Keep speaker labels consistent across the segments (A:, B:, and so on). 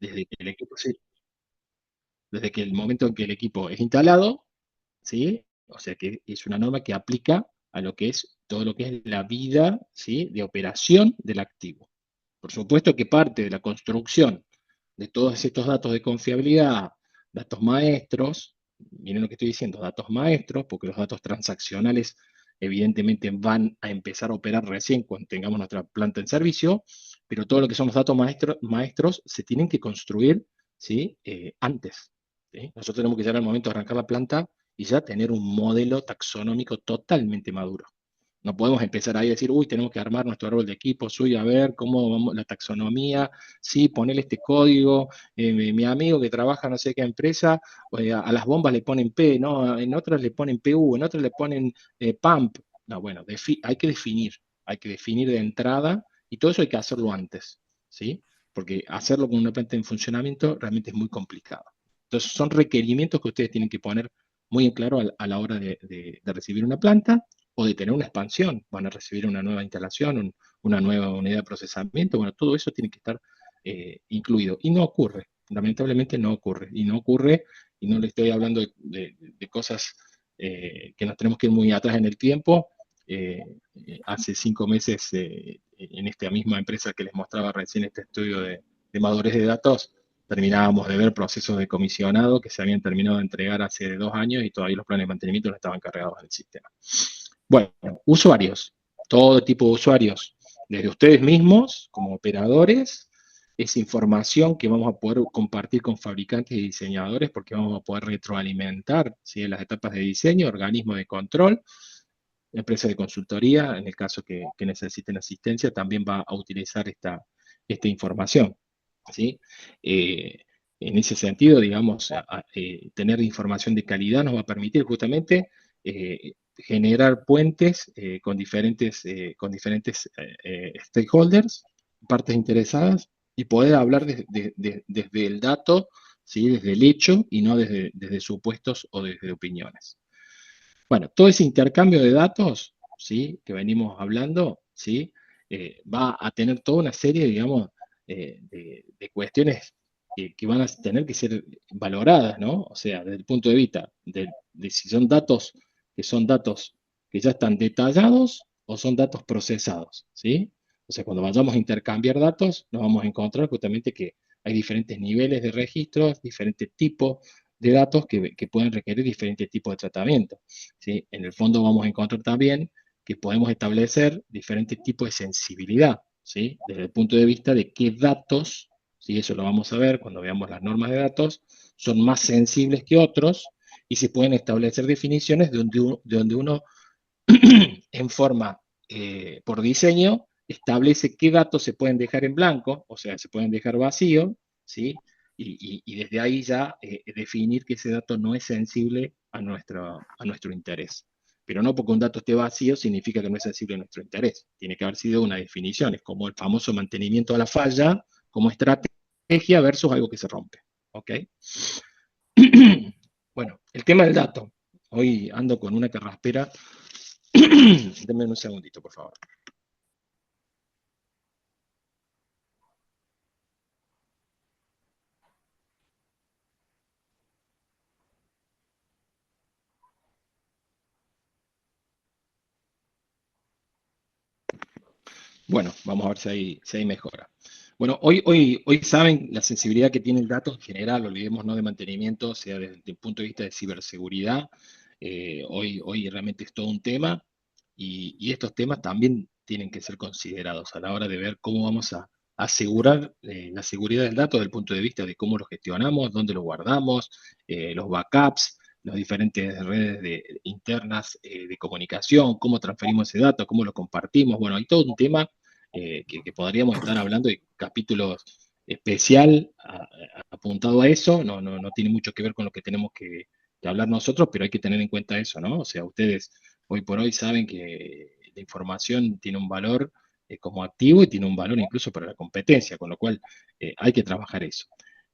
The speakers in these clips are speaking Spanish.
A: desde que el equipo desde que el momento en que el equipo es instalado, ¿sí? O sea que es una norma que aplica a lo que es todo lo que es la vida, ¿sí? De operación del activo. Por supuesto que parte de la construcción de todos estos datos de confiabilidad, datos maestros, miren lo que estoy diciendo, datos maestros, porque los datos transaccionales evidentemente van a empezar a operar recién cuando tengamos nuestra planta en servicio, pero todo lo que son los datos maestros se tienen que construir, ¿sí? Antes. ¿Sí? Nosotros tenemos que llegar al momento de arrancar la planta y ya tener un modelo taxonómico totalmente maduro. No podemos empezar ahí a decir, uy, tenemos que armar nuestro árbol de equipos, uy, a ver cómo vamos, la taxonomía, sí, ponerle este código, mi amigo que trabaja no sé qué empresa, a las bombas le ponen P, ¿no? En otras le ponen PU, en otras le ponen PAMP. No, bueno, hay que definir de entrada y todo eso hay que hacerlo antes, ¿sí? Porque hacerlo con una planta en funcionamiento realmente es muy complicado. Entonces son requerimientos que ustedes tienen que poner muy en claro a la hora de recibir una planta o de tener una expansión, van a recibir una nueva instalación, una nueva unidad de procesamiento, bueno, todo eso tiene que estar incluido. Y no ocurre, lamentablemente no ocurre. Y no ocurre, y no le estoy hablando de cosas que nos tenemos que ir muy atrás en el tiempo. Hace 5 meses, en esta misma empresa que les mostraba recién este estudio de madurez de datos, terminábamos de ver procesos de comisionado que se habían terminado de entregar hace 2 años y todavía los planes de mantenimiento no estaban cargados en el sistema. Bueno, usuarios, todo tipo de usuarios, desde ustedes mismos como operadores, es información que vamos a poder compartir con fabricantes y diseñadores porque vamos a poder retroalimentar, ¿sí? En las etapas de diseño, organismos de control, empresas de consultoría, en el caso que necesiten asistencia, también va a utilizar esta información, ¿sí? En ese sentido, digamos, tener información de calidad nos va a permitir justamente generar puentes con diferentes stakeholders, partes interesadas, y poder hablar desde el dato, ¿sí? Desde el hecho y no desde supuestos o desde opiniones. Bueno, todo ese intercambio de datos, ¿sí? Que venimos hablando, ¿sí? Va a tener toda una serie, digamos, de cuestiones que van a tener que ser valoradas, ¿no? O sea, desde el punto de vista de si son datos que ya están detallados o son datos procesados, ¿sí? O sea, cuando vayamos a intercambiar datos, nos vamos a encontrar justamente que hay diferentes niveles de registros, diferentes tipos de datos que pueden requerir diferentes tipos de tratamiento, ¿sí? En el fondo vamos a encontrar también que podemos establecer diferentes tipos de sensibilidad, ¿sí? Desde el punto de vista de qué datos, ¿sí? Eso lo vamos a ver cuando veamos las normas de datos, son más sensibles que otros y se pueden establecer definiciones donde uno en forma, por diseño, establece qué datos se pueden dejar en blanco, o sea, se pueden dejar vacíos, ¿sí? Y desde ahí ya definir que ese dato no es sensible a nuestro interés. Pero no porque un dato esté vacío significa que no es sensible a nuestro interés. Tiene que haber sido una definición. Es como el famoso mantenimiento a la falla como estrategia versus algo que se rompe. ¿Ok? Bueno, el tema del dato. Hoy ando con una carraspera. Denme un segundito, por favor. Bueno, vamos a ver si hay mejora. Bueno, hoy saben la sensibilidad que tiene el dato en general, olvidémonos de mantenimiento, sea desde el punto de vista de ciberseguridad. Hoy realmente es todo un tema y estos temas también tienen que ser considerados a la hora de ver cómo vamos a asegurar la seguridad del dato desde el punto de vista de cómo lo gestionamos, dónde lo guardamos, los backups, las diferentes redes internas de comunicación, cómo transferimos ese dato, cómo lo compartimos. Bueno, hay todo un tema que podríamos estar hablando de capítulos especial apuntado a eso. No tiene mucho que ver con lo que tenemos que hablar nosotros, pero hay que tener en cuenta eso, ¿no? O sea, ustedes hoy por hoy saben que la información tiene un valor como activo y tiene un valor incluso para la competencia, con lo cual hay que trabajar eso.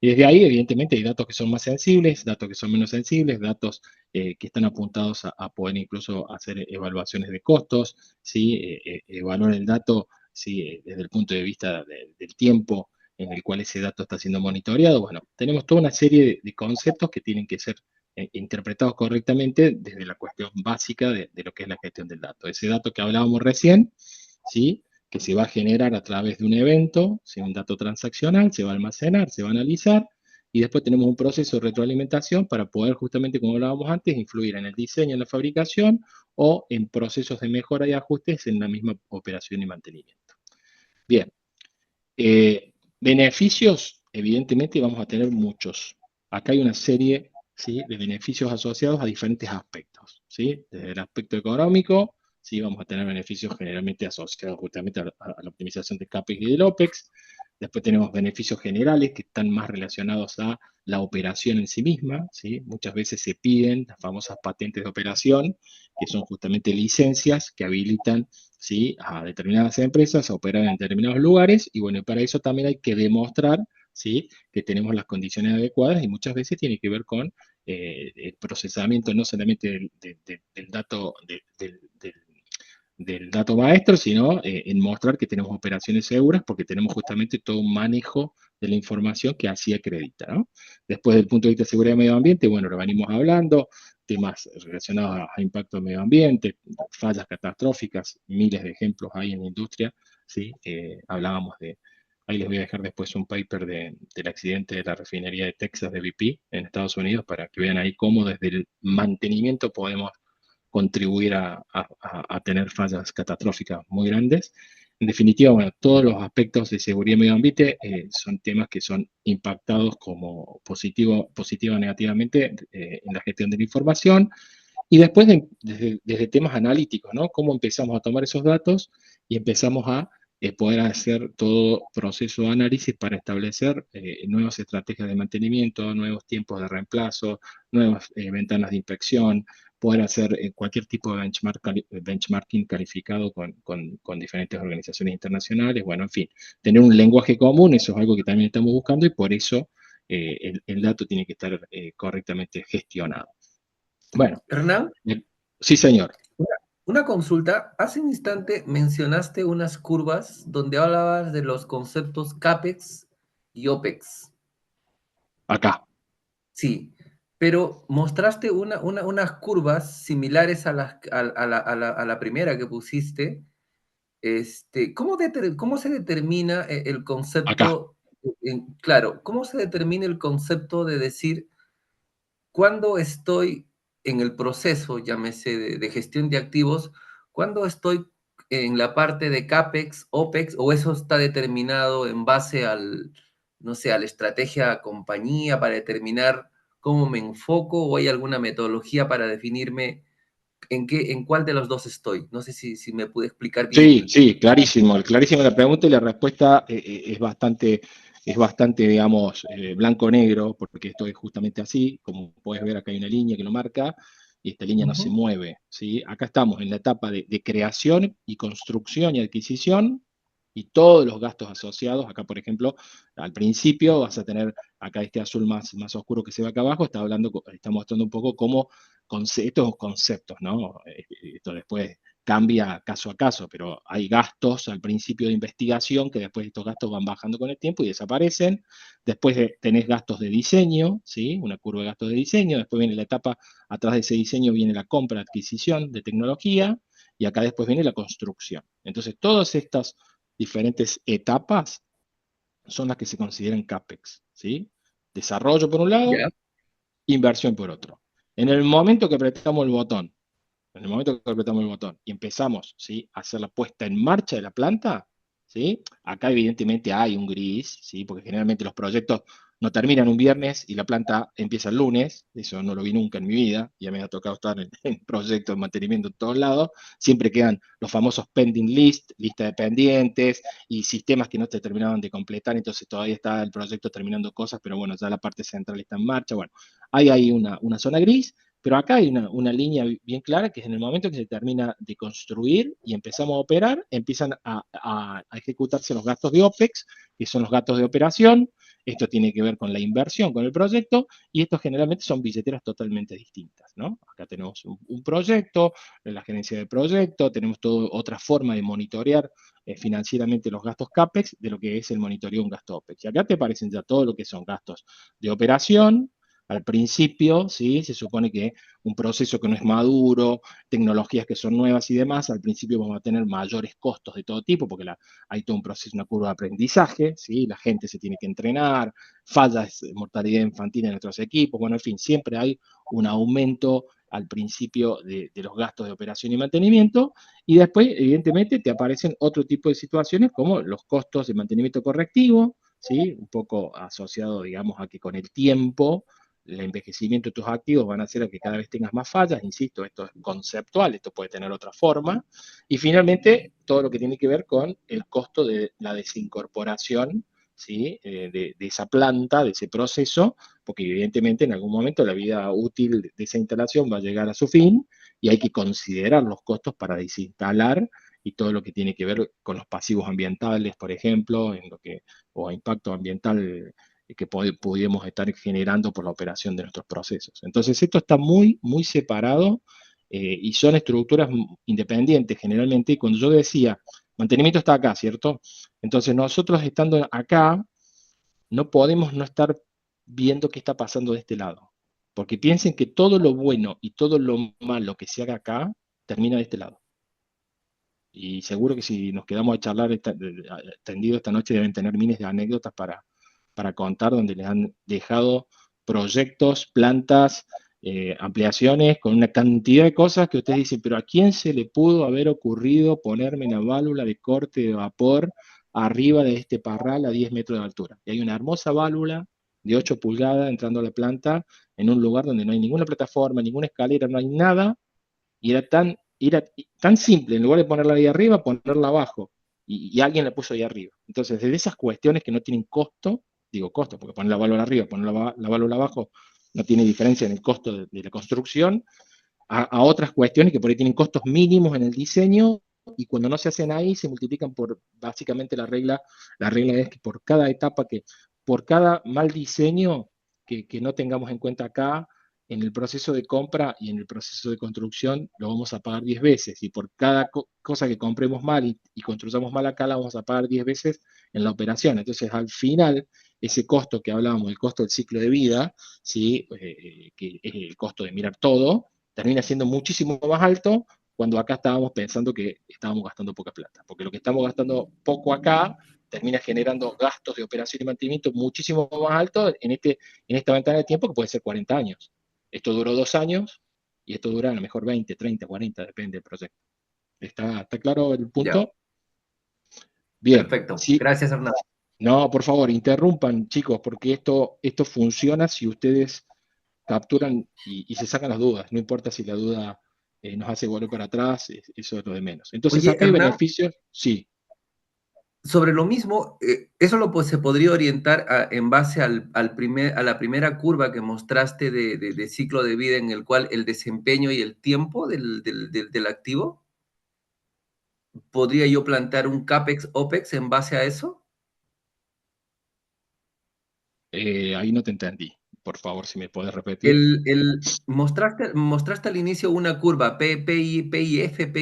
A: Y desde ahí, evidentemente, hay datos que son más sensibles, datos que son menos sensibles, datos que están apuntados a poder incluso hacer evaluaciones de costos, ¿sí? Evaluar el dato, ¿sí? Desde el punto de vista del tiempo en el cual ese dato está siendo monitoreado. Bueno, tenemos toda una serie de conceptos que tienen que ser interpretados correctamente desde la cuestión básica de lo que es la gestión del dato. Ese dato que hablábamos recién, ¿sí? Que se va a generar a través de un evento, ¿sí? Un dato transaccional, se va a almacenar, se va a analizar, y después tenemos un proceso de retroalimentación para poder, justamente como hablábamos antes, influir en el diseño, en la fabricación, o en procesos de mejora y ajustes en la misma operación y mantenimiento. Bien, beneficios, evidentemente vamos a tener muchos. Acá hay una serie, ¿sí?, de beneficios asociados a diferentes aspectos, ¿sí? Desde el aspecto económico, ¿sí?, vamos a tener beneficios generalmente asociados justamente a la optimización de CAPEX y del OPEX. Después tenemos beneficios generales que están más relacionados a la operación en sí misma, ¿sí? Muchas veces se piden las famosas patentes de operación, que son justamente licencias que habilitan, ¿sí?, a determinadas empresas a operar en determinados lugares, y bueno, para eso también hay que demostrar, ¿sí?, que tenemos las condiciones adecuadas, y muchas veces tiene que ver con el procesamiento no solamente del dato, del dato maestro, sino en mostrar que tenemos operaciones seguras, porque tenemos justamente todo un manejo de la información que así acredita, ¿no? Después, del punto de vista de seguridad y medio ambiente, bueno, lo venimos hablando, temas relacionados a impacto del medio ambiente, fallas catastróficas, miles de ejemplos hay en la industria, ¿sí? Hablábamos de, ahí les voy a dejar después un paper del accidente de la refinería de Texas de BP en Estados Unidos, para que vean ahí cómo desde el mantenimiento podemos contribuir a tener fallas catastróficas muy grandes. En definitiva, bueno, todos los aspectos de seguridad y medio ambiente son temas que son impactados como positiva o negativamente en la gestión de la información. Y después, desde temas analíticos, ¿no? Cómo empezamos a tomar esos datos y empezamos a poder hacer todo proceso de análisis para establecer nuevas estrategias de mantenimiento, nuevos tiempos de reemplazo, nuevas ventanas de inspección, poder hacer cualquier tipo de benchmarking calificado con diferentes organizaciones internacionales. Bueno, en fin, tener un lenguaje común, eso es algo que también estamos buscando, y por eso el dato tiene que estar correctamente gestionado. Bueno,
B: Hernán,
A: sí, señor.
B: una consulta. Hace un instante mencionaste unas curvas donde hablabas de los conceptos CAPEX y OPEX.
A: Acá.
B: Sí, pero mostraste unas curvas similares a la primera que pusiste. ¿Cómo se determina el
A: Acá.
B: concepto, claro, cómo se determina el concepto de decir cuándo estoy en el proceso, llámese de gestión de activos, cuándo estoy en la parte de CAPEX, OPEX, o eso está determinado en base al, no sé, a la estrategia compañía para determinar cómo me enfoco, o hay alguna metodología para definirme en cuál de los dos estoy? No sé si me pude explicar
A: Sí,
B: bien.
A: sí, clarísimo. Clarísima la pregunta, y la respuesta es bastante, digamos, blanco-negro, porque esto es justamente así. Como puedes ver, acá hay una línea que lo marca, y esta línea no se
B: Ujú.
A: mueve, ¿sí? Acá estamos en la etapa de creación y construcción y adquisición, y todos los gastos asociados. Acá, por ejemplo, al principio vas a tener acá este azul más oscuro que se ve acá abajo, está mostrando un poco cómo estos conceptos, ¿no? Esto después cambia caso a caso, pero hay gastos al principio de investigación, que después estos gastos van bajando con el tiempo y desaparecen. Después tenés gastos de diseño, ¿sí? Una curva de gastos de diseño. Después viene la etapa, atrás de ese diseño viene la compra, adquisición de tecnología, y acá después viene la construcción. Entonces, todas estas diferentes etapas son las que se consideran CAPEX, ¿sí? Desarrollo por un lado,
B: Ya.
A: inversión por otro. En el momento que apretamos el botón En el momento que apretamos el botón y empezamos, ¿sí?, a hacer la puesta en marcha de la planta, ¿sí? Acá evidentemente hay un gris, ¿sí?, porque generalmente los proyectos no terminan un viernes y la planta empieza el lunes. Eso no lo vi nunca en mi vida, ya me ha tocado estar en proyectos de mantenimiento en todos lados. Siempre quedan los famosos pending list, lista de pendientes, y sistemas que no te terminaban de completar, entonces todavía está el proyecto terminando cosas, pero bueno, ya la parte central está en marcha. Bueno, hay ahí una zona gris. Pero acá hay una línea bien clara, que es en el momento que se termina de construir y empezamos a operar, empiezan a ejecutarse los gastos de OPEX, que son los gastos de operación. esto tiene que ver con la inversión, con el proyecto, y estos generalmente son billeteras totalmente distintas, ¿no? Acá tenemos un proyecto, la gerencia de proyecto, tenemos toda otra forma de monitorear financieramente los gastos CAPEX de lo que es el monitoreo de un gasto OPEX. Y acá te aparecen ya todo lo que son gastos de operación. Al principio, ¿sí? Se supone que un proceso que no es maduro, tecnologías que son nuevas y demás, al principio vamos a tener mayores costos de todo tipo, porque hay todo un proceso, una curva de aprendizaje, ¿sí? La gente se tiene que entrenar, fallas, mortalidad infantil en nuestros equipos, bueno, en fin, siempre hay un aumento al principio de los gastos de operación y mantenimiento, y después, evidentemente, te aparecen otro tipo de situaciones como los costos de mantenimiento correctivo, ¿sí? Un poco asociado, digamos, a que con el tiempo el envejecimiento de tus activos van a hacer a que cada vez tengas más fallas, insisto, esto es conceptual, esto puede tener otra forma, y finalmente todo lo que tiene que ver con el costo de la desincorporación, ¿sí? De esa planta, de ese proceso, porque evidentemente en algún momento la vida útil de esa instalación va a llegar a su fin y hay que considerar los costos para desinstalar y todo lo que tiene que ver con los pasivos ambientales, por ejemplo, o impacto ambiental que pudiéramos estar generando por la operación de nuestros procesos. Entonces, esto está muy, muy separado y son estructuras independientes generalmente. Y cuando yo decía, mantenimiento está acá, ¿cierto? Entonces, nosotros estando acá, no podemos no estar viendo qué está pasando de este lado. Porque piensen que todo lo bueno y todo lo malo que se haga acá termina de este lado. Y seguro que si nos quedamos a charlar tendido esta noche deben tener miles de anécdotas para contar donde les han dejado proyectos, plantas, ampliaciones con una cantidad de cosas que ustedes dicen, pero ¿a quién se le pudo haber ocurrido ponerme la válvula de corte de vapor arriba de este parral a 10 metros de altura? Y hay una hermosa válvula de 8 pulgadas entrando a la planta en un lugar donde no hay ninguna plataforma, ninguna escalera, no hay nada, y era tan simple, en lugar de ponerla ahí arriba, ponerla abajo. Y alguien la puso ahí arriba. Entonces, desde esas cuestiones que no tienen costo, digo costo, porque poner la válvula arriba, poner la válvula abajo, no tiene diferencia en el costo de la construcción, a otras cuestiones que por ahí tienen costos mínimos en el diseño, y cuando no se hacen ahí, se multiplican por, básicamente la regla es que por cada etapa, por cada mal diseño que no tengamos en cuenta acá, en el proceso de compra y en el proceso de construcción lo vamos a pagar 10 veces, y por cada cosa que compremos mal y construyamos mal acá, la vamos a pagar 10 veces en la operación. Entonces, al final, ese costo que hablábamos, el costo del ciclo de vida, ¿sí? Que es el costo de mirar todo, termina siendo muchísimo más alto cuando acá estábamos pensando que estábamos gastando poca plata, porque lo que estamos gastando poco acá termina generando gastos de operación y mantenimiento muchísimo más altos en esta ventana de tiempo que puede ser 40 años. Esto duró 2 años y esto dura a lo mejor 20, 30, 40, depende del proyecto. ¿Está claro el
B: Ya,
A: punto? Bien,
B: perfecto.
A: sí.
B: Gracias, Hernán.
A: No, por favor, interrumpan, chicos, porque esto funciona si ustedes capturan y se sacan las dudas. No importa si la duda nos hace volver para atrás, eso es lo de menos. Entonces,
B: Oye,
A: acá hay
B: Hernán,
A: beneficios, sí.
B: sobre lo mismo, eso se podría orientar en base a la primera curva que mostraste de ciclo de vida en el cual el desempeño y el tiempo del activo. ¿Podría yo plantear un CAPEX, OPEX en base a eso?
A: Ahí no te entendí. Por favor, si me puedes repetir.
B: Mostraste al inicio una curva, P I F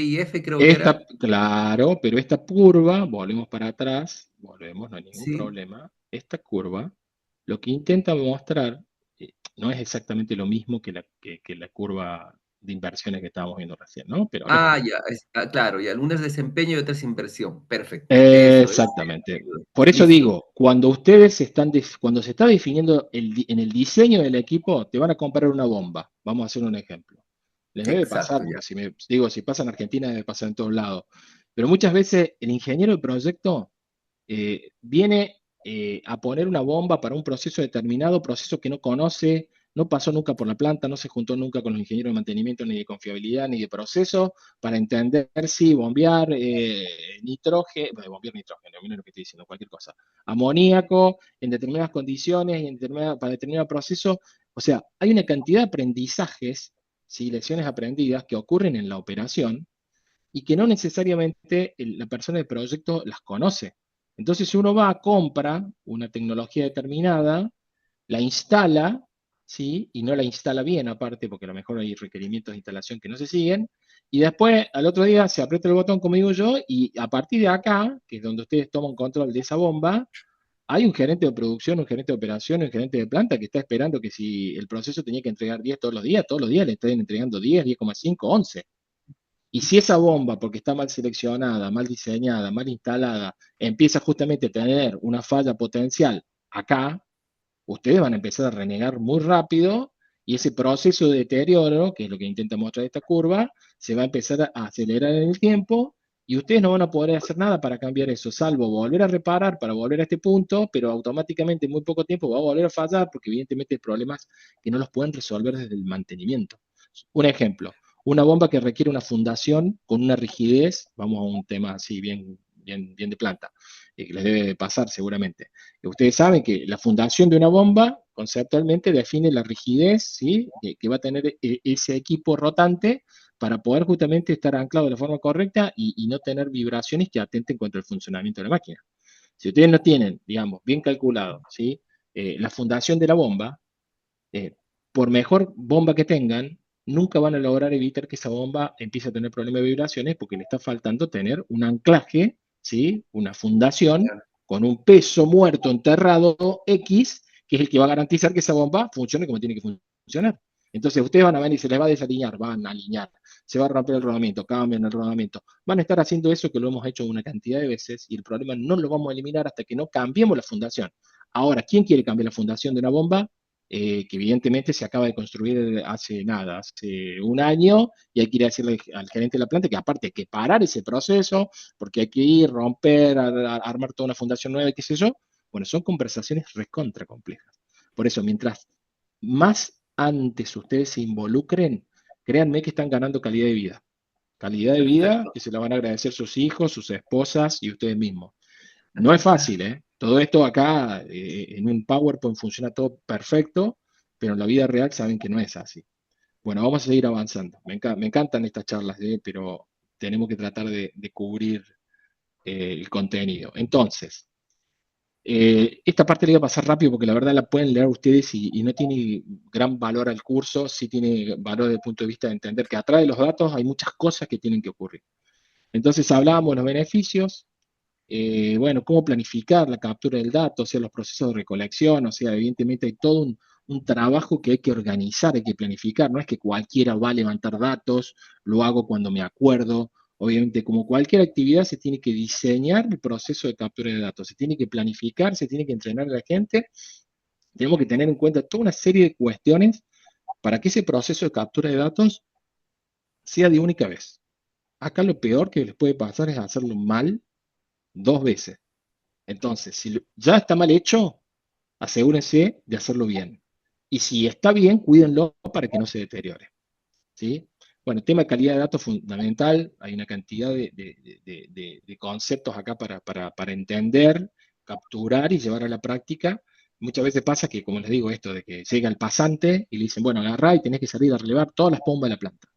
B: creo que era.
A: Claro, pero esta curva, volvemos para atrás, volvemos, no hay ningún
B: Sí.
A: problema. Esta curva, lo que intenta mostrar, no es exactamente lo mismo que la curva de inversiones que estábamos viendo recién, ¿no? Pero ahora
B: Ah,
A: explico.
B: ya, claro, ya. Una es desempeño y otra es inversión. Perfecto. Eso es.
A: Exactamente. Por eso
B: Listo.
A: digo, cuando ustedes cuando se está definiendo en el diseño del equipo, te van a comprar una bomba. Vamos a hacer un ejemplo. Les debe pasar,
B: Exacto, ya.
A: porque si pasa en Argentina, debe pasar en todos lados. Pero muchas veces el ingeniero de proyecto viene a poner una bomba para un proceso determinado, proceso que no conoce, no pasó nunca por la planta, no se juntó nunca con los ingenieros de mantenimiento, ni de confiabilidad, ni de proceso, para entender si bombear nitrógeno, bueno, bombear nitrógeno, miren lo que estoy diciendo, cualquier cosa, amoníaco en determinadas condiciones, para determinado proceso. O sea, hay una cantidad de aprendizajes, ¿sí? Lecciones aprendidas que ocurren en la operación y que no necesariamente la persona del proyecto las conoce. Entonces uno va, compra una tecnología determinada, la instala, ¿sí? Y no la instala bien aparte, porque a lo mejor hay requerimientos de instalación que no se siguen, y después al otro día se aprieta el botón, como digo yo, y a partir de acá, que es donde ustedes toman control de esa bomba, hay un gerente de producción, un gerente de operación, un gerente de planta que está esperando que si el proceso tenía que entregar 10 todos los días le estén entregando 10, 10,5, 11. Y si esa bomba, porque está mal seleccionada, mal diseñada, mal instalada, empieza justamente a tener una falla potencial acá, ustedes van a empezar a renegar muy rápido y ese proceso de deterioro, que es lo que intenta mostrar esta curva, se va a empezar a acelerar en el tiempo y ustedes no van a poder hacer nada para cambiar eso, salvo volver a reparar para volver a este punto, pero automáticamente en muy poco tiempo va a volver a fallar porque evidentemente hay problemas que no los pueden resolver desde el mantenimiento. Un ejemplo, una bomba que requiere una fundación con una rigidez, vamos a un tema así bien de planta, que les debe pasar seguramente. Ustedes saben que la fundación de una bomba conceptualmente define la rigidez, ¿sí? Que va a tener ese equipo rotante para poder justamente estar anclado de la forma correcta y no tener vibraciones que atenten contra el funcionamiento de la máquina. Si ustedes no tienen, digamos, bien calculado, ¿sí? La fundación de la bomba, eh, por mejor bomba que tengan, nunca van a lograr evitar que esa bomba empiece a tener problemas de vibraciones porque le está faltando tener un anclaje, ¿sí? Una fundación con un peso muerto enterrado X, que es el que va a garantizar que esa bomba funcione como tiene que funcionar. Entonces ustedes van a ver y se les va a desalinear, van a alinear, se va a romper el rodamiento, cambian el rodamiento. Van a estar haciendo eso que lo hemos hecho una cantidad de veces y el problema no lo vamos a eliminar hasta que no cambiemos la fundación. Ahora, ¿quién quiere cambiar la fundación de una bomba? Que evidentemente se acaba de construir hace nada, hace un año, y hay que ir a decirle al gerente de la planta que aparte hay que parar ese proceso, porque hay que ir, romper, armar toda una fundación nueva, qué sé yo. Bueno, son conversaciones recontra complejas. Por eso, mientras más antes ustedes se involucren, créanme que están ganando calidad de vida. Calidad de vida
B: Perfecto.
A: que se la van a agradecer sus hijos, sus esposas y ustedes mismos. No es fácil, ¿eh? Todo esto acá en un PowerPoint funciona todo perfecto, pero en la vida real saben que no es así. Bueno, vamos a seguir avanzando. Me encantan estas charlas, pero tenemos que tratar de cubrir el contenido. Entonces, esta parte la voy a pasar rápido porque la verdad la pueden leer ustedes y no tiene gran valor al curso, sí tiene valor desde el punto de vista de entender que atrás de los datos hay muchas cosas que tienen que ocurrir. Entonces hablábamos de los beneficios, bueno, cómo planificar la captura del dato, o sea, los procesos de recolección, o sea, evidentemente hay todo un trabajo que hay que organizar, hay que planificar, no es que cualquiera va a levantar datos, lo hago cuando me acuerdo, obviamente como cualquier actividad se tiene que diseñar el proceso de captura de datos, se tiene que planificar, se tiene que entrenar a la gente, tenemos que tener en cuenta toda una serie de cuestiones para que ese proceso de captura de datos sea de única vez. Acá lo peor que les puede pasar es hacerlo mal dos veces. Entonces, si ya está mal hecho, asegúrense de hacerlo bien. Y si está bien, cuídenlo para que no se deteriore. ¿Sí? Bueno, tema de calidad de datos fundamental. Hay una cantidad de conceptos acá para entender, capturar y llevar a la práctica. Muchas veces pasa que, como les digo, esto de que llega el pasante y le dicen, bueno, agarrá y tenés que salir a relevar todas las bombas de la planta.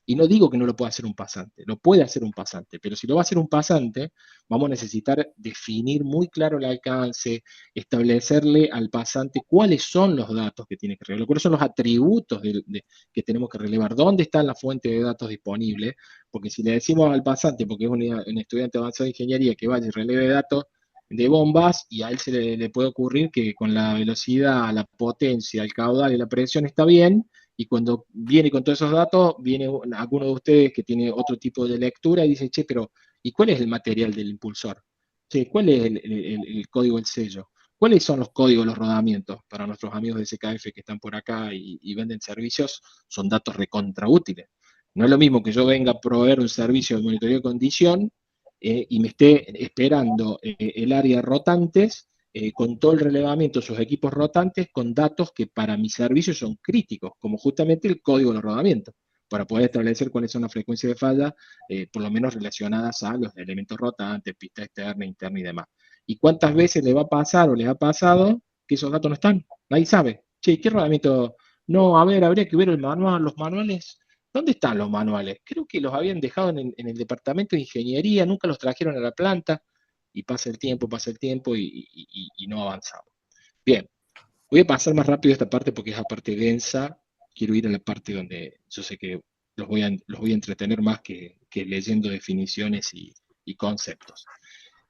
A: Y no digo que no lo pueda hacer un pasante, lo puede hacer un pasante, pero si lo va a hacer un pasante, vamos a necesitar definir muy claro el alcance, establecerle al pasante cuáles son los datos que tiene que relevar, cuáles son los atributos que tenemos que relevar, dónde está la fuente de datos disponible, porque si le decimos al pasante, porque es un estudiante avanzado de ingeniería que vaya y releve datos de bombas, y a él le puede ocurrir que con la velocidad, la potencia, el caudal y la presión está bien, y cuando viene con todos esos datos, viene alguno de ustedes que tiene otro tipo de lectura y dice, che, pero ¿y cuál es el material del impulsor? Che, ¿cuál es el código del sello? ¿Cuáles son los códigos, los rodamientos para nuestros amigos de SKF que están por acá y venden servicios? Son datos recontraútiles. No es lo mismo que yo venga a proveer un servicio de monitoreo de condición y me esté esperando el área de rotantes con todo el relevamiento de sus equipos rotantes con datos que para mi servicio son críticos, como justamente el código de rodamiento, para poder establecer cuáles son las frecuencias de falla, por lo menos relacionadas a los elementos rotantes, pista externa, interna y demás. ¿Y cuántas veces le va a pasar o les ha pasado que esos datos no están? Nadie sabe. Che, ¿qué rodamiento? No, a ver, habría que ver el manual, los manuales. ¿Dónde están los manuales? Creo que los habían dejado en el departamento de ingeniería, nunca los trajeron a la planta. y pasa el tiempo y no avanzamos. Bien, voy a pasar más rápido esta parte porque es la parte densa. Quiero ir a la parte donde yo sé que los voy a entretener más que leyendo definiciones y conceptos.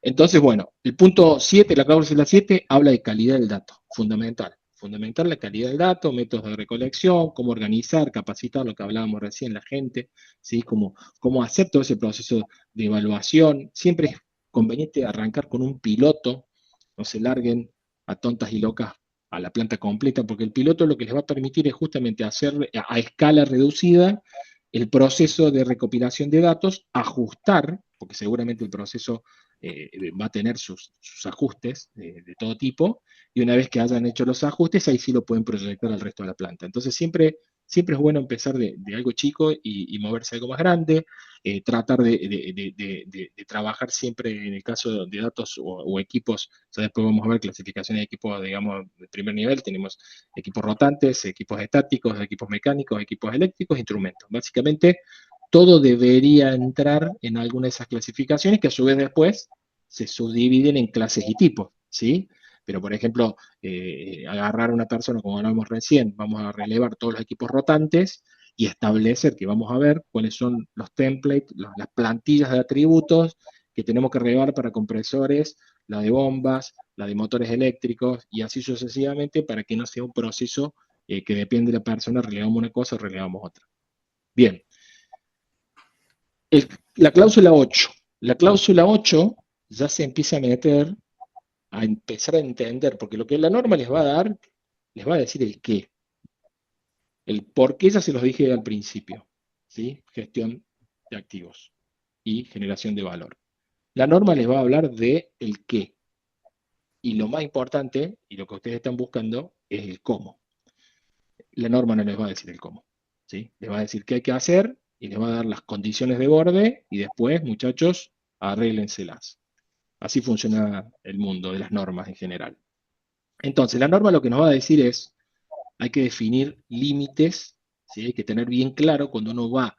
A: Entonces, bueno, el punto 7, la cláusula 7, habla de calidad del dato, fundamental. Fundamental la calidad del dato, métodos de recolección, cómo organizar, capacitar, lo que hablábamos recién, la gente, ¿sí? Cómo hacer todo ese proceso de evaluación. Siempre es conveniente arrancar con un piloto, no se larguen a tontas y locas a la planta completa, porque el piloto lo que les va a permitir es justamente hacer a escala reducida el proceso de recopilación de datos, ajustar, porque seguramente el proceso va a tener sus ajustes de todo tipo, y una vez que hayan hecho los ajustes, ahí sí lo pueden proyectar al resto de la planta. Entonces siempre es bueno empezar de algo chico y moverse a algo más grande, tratar de trabajar siempre en el caso de datos o equipos. Ya después vamos a ver clasificación de equipos, digamos, de primer nivel. Tenemos equipos rotantes, equipos estáticos, equipos mecánicos, equipos eléctricos, instrumentos. Básicamente, todo debería entrar en alguna de esas clasificaciones que a su vez después se subdividen en clases y tipos, ¿sí? Pero, por ejemplo, agarrar a una persona, como hablábamos recién, vamos a relevar todos los equipos rotantes y establecer que vamos a ver cuáles son los templates, las plantillas de atributos que tenemos que relevar para compresores, la de bombas, la de motores eléctricos y así sucesivamente para que no sea un proceso que depende de la persona, relevamos una cosa o relevamos otra. Bien, la cláusula 8. La cláusula 8 ya se empieza a meter, a empezar a entender, porque lo que la norma les va a dar, les va a decir el qué. El por qué ya se los dije al principio, ¿sí? Gestión de activos y generación de valor. La norma les va a hablar de el qué. Y lo más importante, y lo que ustedes están buscando, es el cómo. La norma no les va a decir el cómo, ¿sí? Les va a decir qué hay que hacer y les va a dar las condiciones de borde y después, muchachos, arréglenselas. Así funciona el mundo de las normas en general. Entonces, la norma lo que nos va a decir es, hay que definir límites, ¿sí? Hay que tener bien claro cuando uno va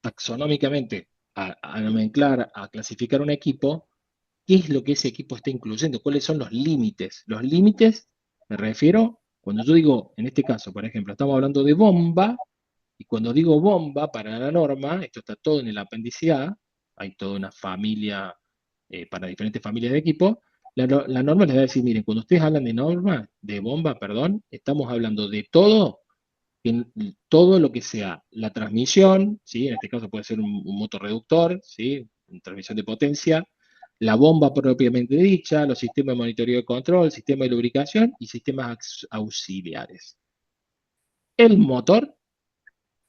A: taxonómicamente a nomenclar, a clasificar un equipo, qué es lo que ese equipo está incluyendo, cuáles son los límites. Los límites, me refiero, cuando yo digo, en este caso, por ejemplo, estamos hablando de bomba, y cuando digo bomba para la norma, esto está todo en el apéndice A, hay toda una familia para diferentes familias de equipo, la norma les va a decir, miren, cuando ustedes hablan de norma, de bomba, perdón, estamos hablando de todo en todo lo que sea la transmisión, ¿sí? En este caso puede ser un motorreductor, ¿sí? Una transmisión de potencia, la bomba propiamente dicha, los sistemas de monitoreo de control, sistema de lubricación y sistemas auxiliares. El motor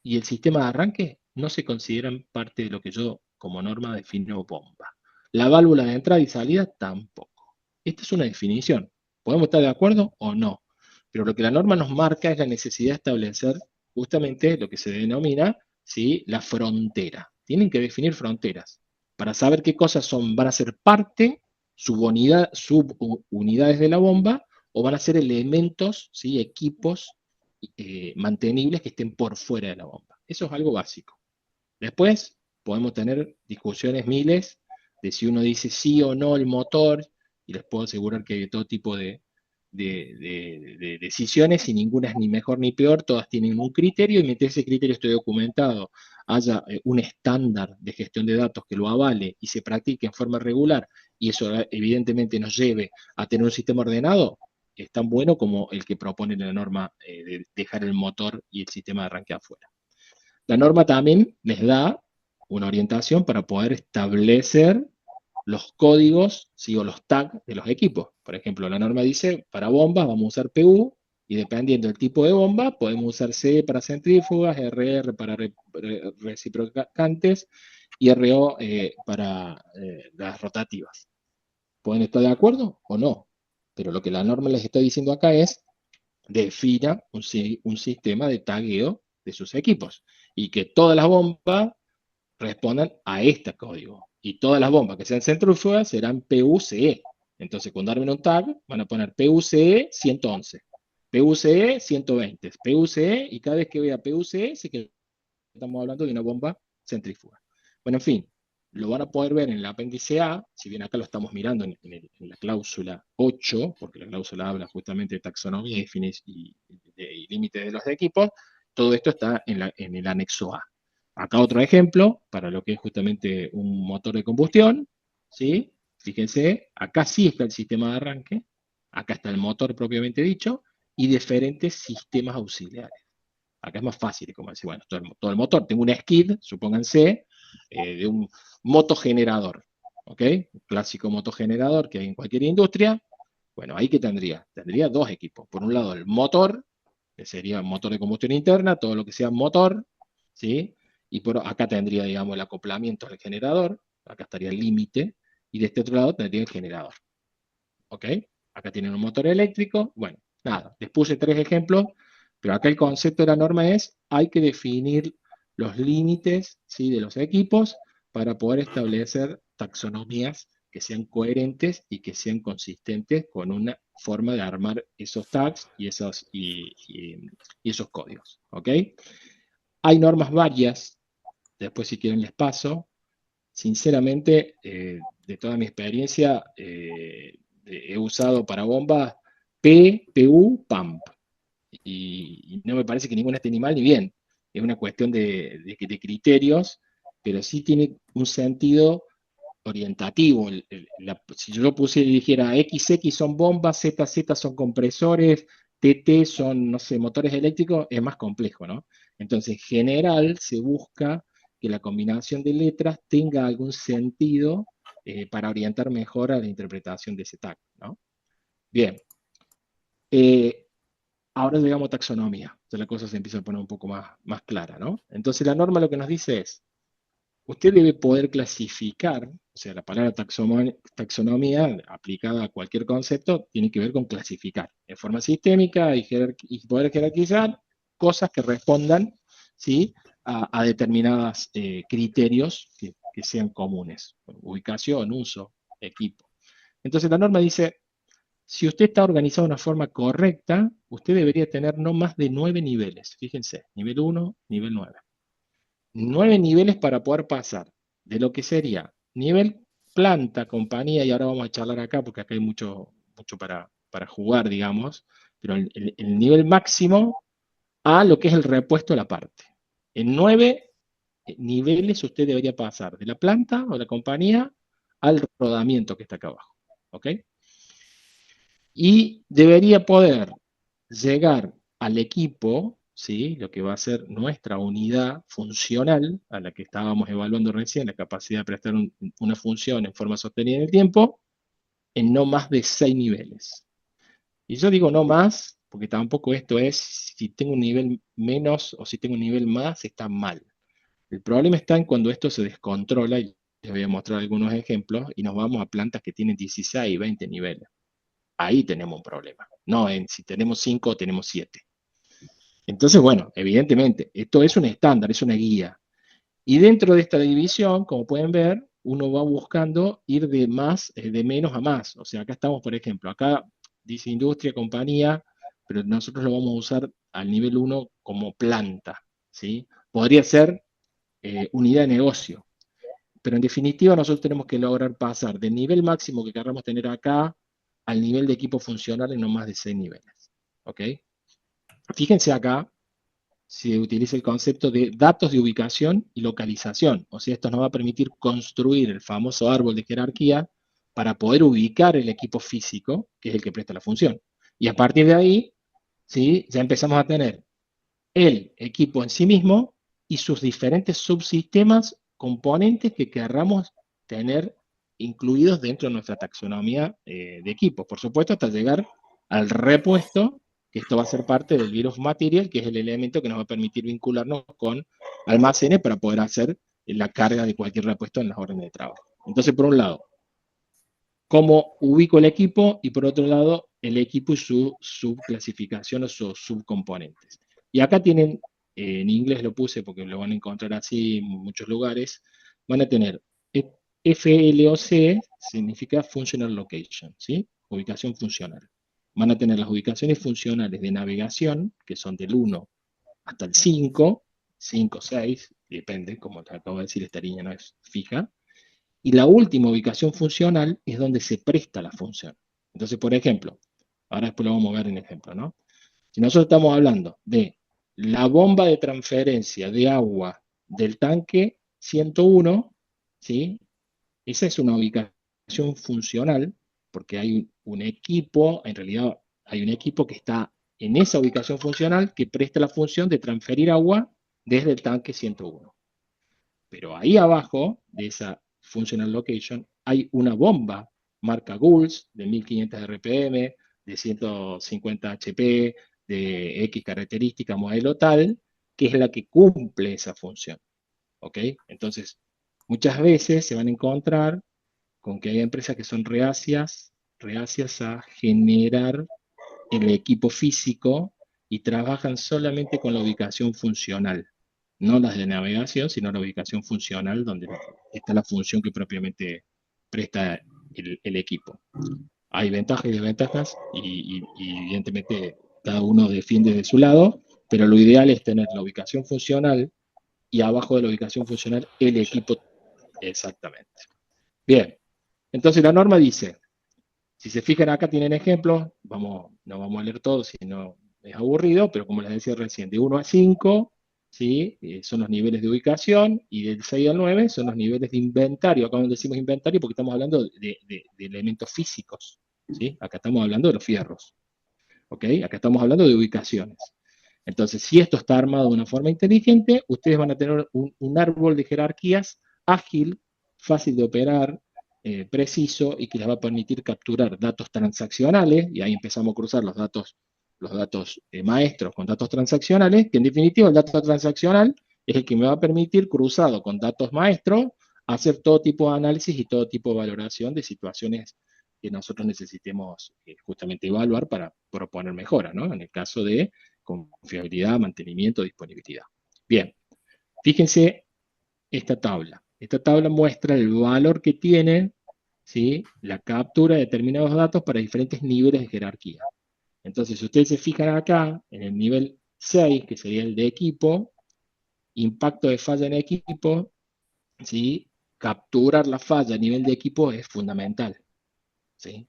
A: y el sistema de arranque no se consideran parte de lo que yo como norma defino bomba. La válvula de entrada y salida tampoco. Esta es una definición. ¿Podemos estar de acuerdo o no? Pero lo que la norma nos marca es la necesidad de establecer justamente lo que se denomina, ¿sí?, la frontera. Tienen que definir fronteras para saber qué cosas van a ser parte, subunidades de la bomba, o van a ser elementos, ¿sí?, equipos mantenibles que estén por fuera de la bomba. Eso es algo básico. Después podemos tener discusiones miles de si uno dice sí o no el motor, y les puedo asegurar que hay todo tipo de decisiones y ninguna es ni mejor ni peor, todas tienen un criterio y mientras ese criterio esté documentado, haya un estándar de gestión de datos que lo avale y se practique en forma regular y eso evidentemente nos lleve a tener un sistema ordenado, es tan bueno como el que propone la norma de dejar el motor y el sistema de arranque afuera. La norma también les da una orientación para poder establecer los códigos, ¿sí?, o los tags de los equipos. Por ejemplo, la norma dice, para bombas vamos a usar PU, y dependiendo del tipo de bomba, podemos usar C para centrífugas, RR para reciprocantes y RO para las rotativas. ¿Pueden estar de acuerdo o no? Pero lo que la norma les está diciendo acá es, defina un sistema de tagueo de sus equipos y que todas las bombas respondan a este código. Y todas las bombas que sean centrífugas serán PUCE. Entonces, cuando armen un tag, van a poner PUCE 111, PUCE 120, PUCE, y cada vez que vea PUCE, sé que estamos hablando de una bomba centrífuga. Bueno, en fin, lo van a poder ver en el apéndice A, si bien acá lo estamos mirando en la cláusula 8, porque la cláusula habla justamente de taxonomía y límites de los equipos, todo esto está en el anexo A. Acá otro ejemplo, para lo que es justamente un motor de combustión, ¿sí? Fíjense, acá sí está el sistema de arranque, acá está el motor propiamente dicho, y diferentes sistemas auxiliares. Acá es más fácil, como decir, bueno, todo el motor, tengo una skid, supónganse, de un motogenerador, ¿ok? Un clásico motogenerador que hay en cualquier industria. Bueno, ahí que tendría? Tendría dos equipos. Por un lado, el motor, que sería motor de combustión interna, todo lo que sea motor, ¿sí? Y por acá tendría, digamos, el acoplamiento al generador, acá estaría el límite, y de este otro lado tendría el generador, ¿ok? Acá tienen un motor eléctrico, bueno, nada, les puse tres ejemplos, pero acá el concepto de la norma es, hay que definir los límites, ¿sí?, de los equipos para poder establecer taxonomías que sean coherentes y que sean consistentes con una forma de armar esos tags y esos códigos, ¿ok? Hay normas varias, después si quieren les paso. Sinceramente, de toda mi experiencia, he usado para bombas P, PU, PAMP. Y no me parece que ninguna esté ni mal ni bien. Es una cuestión de criterios, pero sí tiene un sentido orientativo. Si yo pusiera y dijera XX son bombas, ZZ son compresores, TT son, no sé, motores eléctricos, es más complejo, ¿no? Entonces, en general, se busca que la combinación de letras tenga algún sentido para orientar mejor a la interpretación de ese tag, ¿no? Bien. Eh, Ahora llegamos a taxonomía. Entonces la cosa se empieza a poner un poco más clara, ¿no? Entonces la norma lo que nos dice es, usted debe poder clasificar, o sea, la palabra taxonomía aplicada a cualquier concepto tiene que ver con clasificar en forma sistémica y poder jerarquizar cosas que respondan, ¿sí?, a determinados criterios que sean comunes. Ubicación, uso, equipo. Entonces la norma dice, si usted está organizado de una forma correcta, usted debería tener no más de 9 niveles. Fíjense, nivel 1, nivel 9. 9 niveles para poder pasar de lo que sería nivel planta, compañía, y ahora vamos a charlar acá porque acá hay mucho para jugar, digamos, pero el nivel máximo a lo que es el repuesto de la parte. En 9 niveles usted debería pasar de la planta o la compañía al rodamiento que está acá abajo. ¿Ok? Y debería poder llegar al equipo, ¿sí?, lo que va a ser nuestra unidad funcional, a la que estábamos evaluando recién, la capacidad de prestar una función en forma sostenida en el tiempo, en no más de 6 niveles. Y yo digo no más, porque tampoco esto es, si tengo un nivel menos o si tengo un nivel más, está mal. El problema está en cuando esto se descontrola, y les voy a mostrar algunos ejemplos, y nos vamos a plantas que tienen 16 y 20 niveles. Ahí tenemos un problema. No en si tenemos 5 o tenemos 7. Entonces, bueno, evidentemente, esto es un estándar, es una guía. Y dentro de esta división, como pueden ver, uno va buscando ir de menos a más. O sea, acá estamos, por ejemplo, acá dice industria, compañía, pero nosotros lo vamos a usar al nivel 1 como planta, ¿sí? Podría ser unidad de negocio, pero en definitiva nosotros tenemos que lograr pasar del nivel máximo que queramos tener acá al nivel de equipo funcional en no más de 6 niveles. ¿Ok? Fíjense acá, se utiliza el concepto de datos de ubicación y localización. O sea, esto nos va a permitir construir el famoso árbol de jerarquía para poder ubicar el equipo físico, que es el que presta la función. Y a partir de ahí, ¿sí?, ya empezamos a tener el equipo en sí mismo y sus diferentes subsistemas, componentes que querramos tener incluidos dentro de nuestra taxonomía de equipos. Por supuesto, hasta llegar al repuesto, que esto va a ser parte del Bill of Material, que es el elemento que nos va a permitir vincularnos con almacenes para poder hacer la carga de cualquier repuesto en las órdenes de trabajo. Entonces, por un lado, cómo ubico el equipo, y por otro lado, el equipo y su subclasificación o sus subcomponentes. Y acá tienen, en inglés lo puse porque lo van a encontrar así en muchos lugares, van a tener FLOC, significa Functional Location, ¿sí? Ubicación funcional. Van a tener las ubicaciones funcionales de navegación, que son del 1 hasta el 5, 5, 6, depende, como te acabo de decir, esta línea no es fija, Y la última ubicación funcional es donde se presta la función. Entonces, por ejemplo, ahora después lo vamos a ver en ejemplo, ¿no? Si nosotros estamos hablando de la bomba de transferencia de agua del tanque 101, ¿sí? Esa es una ubicación funcional, porque hay un equipo, en realidad hay un equipo que está en esa ubicación funcional que presta la función de transferir agua desde el tanque 101. Pero ahí abajo de esa functional location hay una bomba marca Gulls de 1500 RPM, de 150 HP, de X característica, modelo tal, que es la que cumple esa función. ¿Ok? Entonces, muchas veces se van a encontrar con que hay empresas que son reacias a generar el equipo físico y trabajan solamente con la ubicación funcional, no las de navegación, sino la ubicación funcional donde está la función que propiamente presta el equipo. Hay ventajas y desventajas y evidentemente cada uno defiende de su lado, pero lo ideal es tener la ubicación funcional y abajo de la ubicación funcional el equipo exactamente. Bien, entonces la norma dice, si se fijan acá tienen ejemplos, no vamos a leer todos, si no es aburrido, pero como les decía recién, de 1 a 5, ¿sí? Son los niveles de ubicación, y del 6 al 9 son los niveles de inventario. Acá donde decimos inventario porque estamos hablando de elementos físicos, ¿sí? Acá estamos hablando de los fierros, ¿ok? Acá estamos hablando de ubicaciones. Entonces, si esto está armado de una forma inteligente, ustedes van a tener un árbol de jerarquías ágil, fácil de operar, preciso y que les va a permitir capturar datos transaccionales, y ahí empezamos a cruzar los datos maestros con datos transaccionales, que en definitiva el dato transaccional es el que me va a permitir, cruzado con datos maestros, hacer todo tipo de análisis y todo tipo de valoración de situaciones que nosotros necesitemos justamente evaluar para proponer mejoras, ¿no? En el caso de confiabilidad, mantenimiento, disponibilidad. Bien, fíjense esta tabla. Esta tabla muestra el valor que tiene, ¿sí?, la captura de determinados datos para diferentes niveles de jerarquía. Entonces, si ustedes se fijan acá, en el nivel 6, que sería el de equipo, impacto de falla en equipo, ¿sí? Capturar la falla a nivel de equipo es fundamental, ¿sí?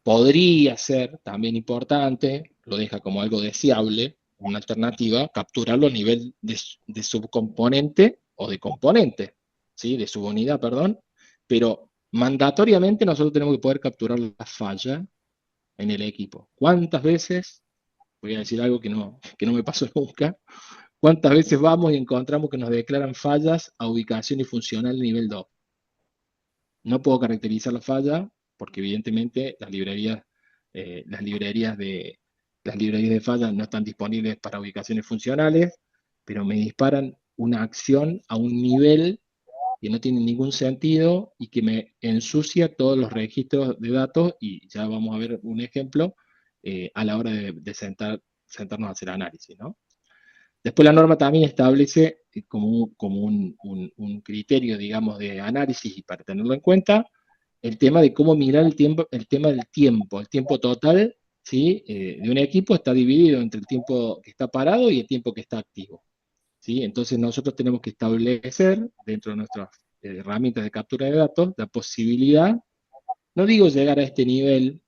A: Podría ser también importante, lo deja como algo deseable, una alternativa, capturarlo a nivel de subcomponente o de componente, ¿sí? De subunidad, perdón, pero mandatoriamente nosotros tenemos que poder capturar la falla en el equipo. ¿Cuántas veces, voy a decir algo que no me pasó nunca, cuántas veces vamos y encontramos que nos declaran fallas a ubicación y funcional nivel 2? No puedo caracterizar la falla porque evidentemente las librerías de falla no están disponibles para ubicaciones funcionales, pero me disparan una acción a un nivel que no tiene ningún sentido y que me ensucia todos los registros de datos, y ya vamos a ver un ejemplo a la hora de sentarnos a hacer análisis, ¿no? Después la norma también establece como un criterio, digamos, de análisis y para tenerlo en cuenta, el tema de cómo mirar el tema del tiempo. El tiempo total, ¿sí?, de un equipo está dividido entre el tiempo que está parado y el tiempo que está activo, ¿sí? Entonces nosotros tenemos que establecer dentro de nuestras herramientas de captura de datos la posibilidad, no digo llegar a este nivel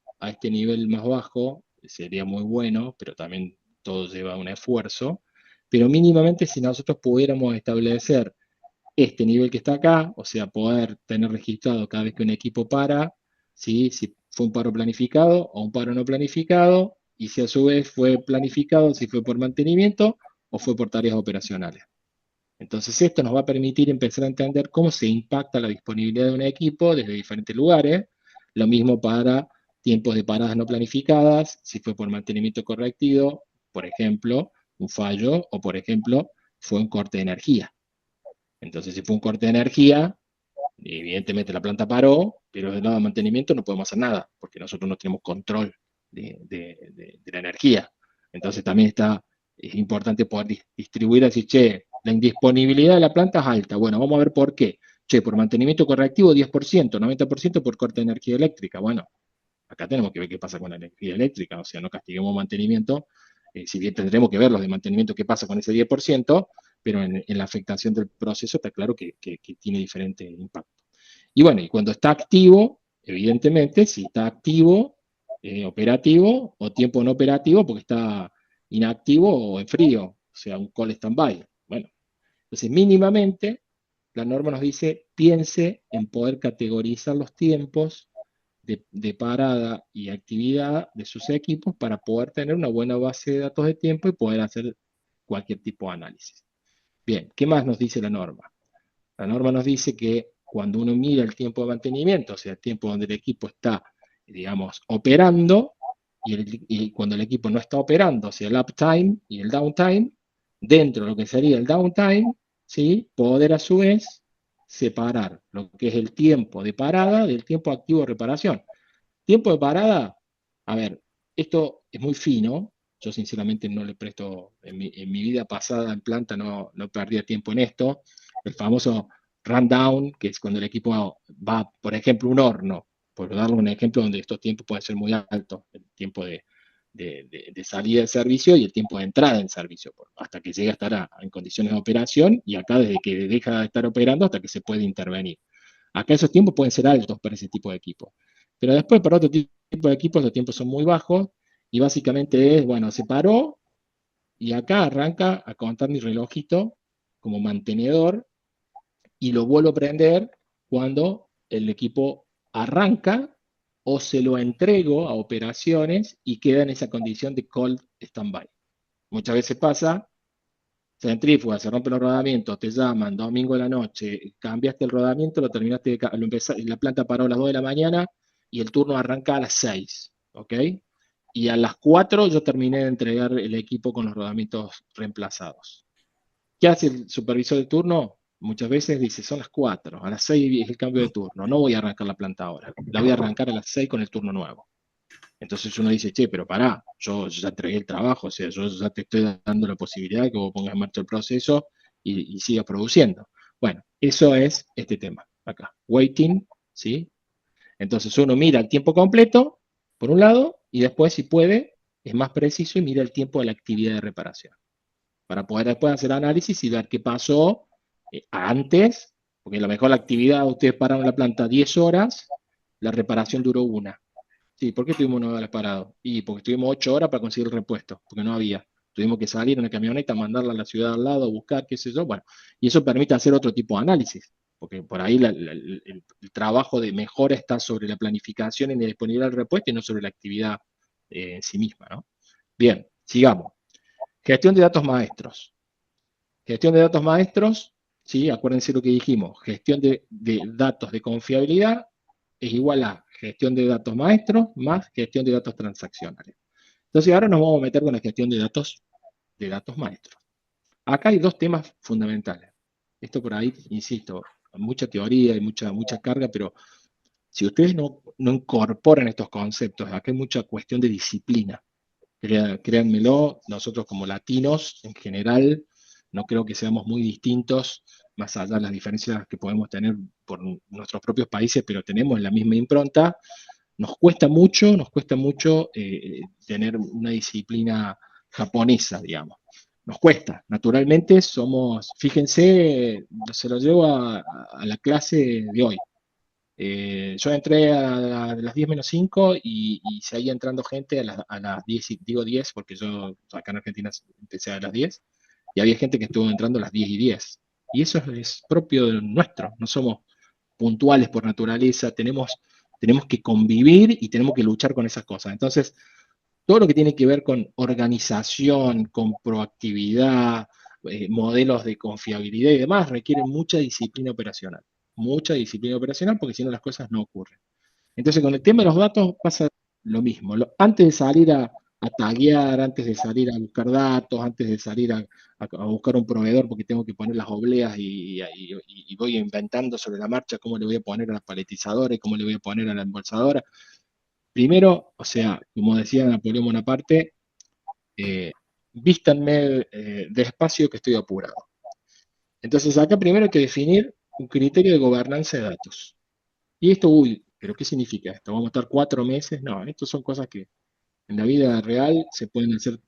A: más bajo, sería muy bueno, pero también todo lleva un esfuerzo, pero mínimamente si nosotros pudiéramos establecer este nivel que está acá, o sea, poder tener registrado cada vez que un equipo para, ¿sí?, si fue un paro planificado o un paro no planificado, y si a su vez fue planificado, si fue por mantenimiento o fue por tareas operacionales. Entonces esto nos va a permitir empezar a entender cómo se impacta la disponibilidad de un equipo desde diferentes lugares. Lo mismo para tiempos de paradas no planificadas, si fue por mantenimiento correctivo, por ejemplo, un fallo, o por ejemplo, fue un corte de energía. Entonces, si fue un corte de energía, evidentemente la planta paró, pero del lado de mantenimiento no podemos hacer nada, porque nosotros no tenemos control de la energía. Entonces también es importante poder distribuir así, che, la indisponibilidad de la planta es alta. Bueno, vamos a ver por qué. Che, por mantenimiento correctivo 10%, 90% por corte de energía eléctrica. Bueno, acá tenemos que ver qué pasa con la energía eléctrica, o sea, no castiguemos mantenimiento, si bien tendremos que ver los de mantenimiento qué pasa con ese 10%, pero en la afectación del proceso está claro que tiene diferente impacto. Y bueno, y cuando está activo, evidentemente, si está activo, operativo, o tiempo no operativo, porque está inactivo o en frío, o sea, un call standby. Bueno, entonces mínimamente la norma nos dice, piense en poder categorizar los tiempos de parada y actividad de sus equipos para poder tener una buena base de datos de tiempo y poder hacer cualquier tipo de análisis. Bien, ¿qué más nos dice la norma? La norma nos dice que cuando uno mira el tiempo de mantenimiento, o sea, el tiempo donde el equipo está, digamos, operando, y cuando el equipo no está operando, o sea, el uptime y el downtime, dentro de lo que sería el downtime, ¿sí? Poder a su vez separar lo que es el tiempo de parada del tiempo activo de reparación. Tiempo de parada, a ver, esto es muy fino. Yo sinceramente no le presto, en mi vida pasada en planta no perdía tiempo en esto. El famoso rundown, que es cuando el equipo va, por ejemplo, un horno, por darle un ejemplo donde estos tiempos pueden ser muy altos, el tiempo de salida de servicio y el tiempo de entrada en servicio, hasta que llegue a estar en condiciones de operación, y acá desde que deja de estar operando hasta que se puede intervenir. Acá esos tiempos pueden ser altos para ese tipo de equipo. Pero después para otro tipo de equipos los tiempos son muy bajos y básicamente es, bueno, se paró y acá arranca a contar mi relojito como mantenedor y lo vuelvo a prender cuando el equipo arranca o se lo entrego a operaciones y queda en esa condición de cold standby. Muchas veces pasa, centrífuga, se rompe los rodamientos, te llaman domingo de la noche, cambiaste el rodamiento, lo terminaste, la planta paró a las 2 de la mañana y el turno arranca a las 6, ¿ok? Y a las 4 yo terminé de entregar el equipo con los rodamientos reemplazados. ¿Qué hace el supervisor de turno? Muchas veces dice, son las 4, a las 6 es el cambio de turno, no voy a arrancar la planta ahora, la voy a arrancar a las 6 con el turno nuevo. Entonces uno dice, che, pero pará, yo ya entregué el trabajo, o sea, yo ya te estoy dando la posibilidad de que vos pongas en marcha el proceso y sigas produciendo. Bueno, eso es este tema acá, waiting, ¿sí? Entonces uno mira el tiempo completo, por un lado, y después, si puede, es más preciso y mira el tiempo de la actividad de reparación, para poder después hacer análisis y ver qué pasó antes, porque a lo mejor la actividad, ustedes pararon la planta 10 horas, la reparación duró una. Sí, ¿por qué tuvimos 9 horas parados? Y porque estuvimos 8 horas para conseguir el repuesto, porque no había. Tuvimos que salir en una camioneta, mandarla a la ciudad al lado, buscar, qué sé yo. Bueno, y eso permite hacer otro tipo de análisis, porque por ahí el trabajo de mejora está sobre la planificación y la disponibilidad del repuesto y no sobre la actividad en sí misma, ¿no? Bien, sigamos. Gestión de datos maestros. Gestión de datos maestros, ¿sí? Acuérdense lo que dijimos. Gestión de datos de confiabilidad es igual a gestión de datos maestros más gestión de datos transaccionales. Entonces ahora nos vamos a meter con la gestión de datos maestros. Acá hay dos temas fundamentales. Esto por ahí, insisto, mucha teoría y mucha carga, pero si ustedes no incorporan estos conceptos, acá hay mucha cuestión de disciplina. Créanmelo, nosotros como latinos en general, no creo que seamos muy distintos, más allá de las diferencias que podemos tener por nuestros propios países, pero tenemos la misma impronta. Nos cuesta mucho tener una disciplina japonesa, digamos. Nos cuesta, naturalmente somos, fíjense, se lo llevo a la clase de hoy. Yo entré a las 10 menos 5 y seguía entrando gente a las 10, digo 10 porque yo acá en Argentina empecé a las 10 y había gente que estuvo entrando a las 10 y 10. Y eso es propio de nuestro, no somos puntuales por naturaleza, tenemos que convivir y tenemos que luchar con esas cosas. Entonces, todo lo que tiene que ver con organización, con proactividad, modelos de confiabilidad y demás, requiere mucha disciplina operacional, porque si no las cosas no ocurren. Entonces, con el tema de los datos pasa lo mismo. Antes de salir a taguear, antes de salir a buscar datos, antes de salir a buscar un proveedor porque tengo que poner las obleas y voy inventando sobre la marcha cómo le voy a poner a la paletizadora y cómo le voy a poner a la embolsadora. Primero, o sea, como decía Napoleón Bonaparte, vístanme despacio que estoy apurado. Entonces, acá primero hay que definir un criterio de gobernanza de datos. Y esto, uy, ¿pero qué significa esto? ¿Vamos a estar 4 meses? No, esto son cosas que en la vida real se pueden hacer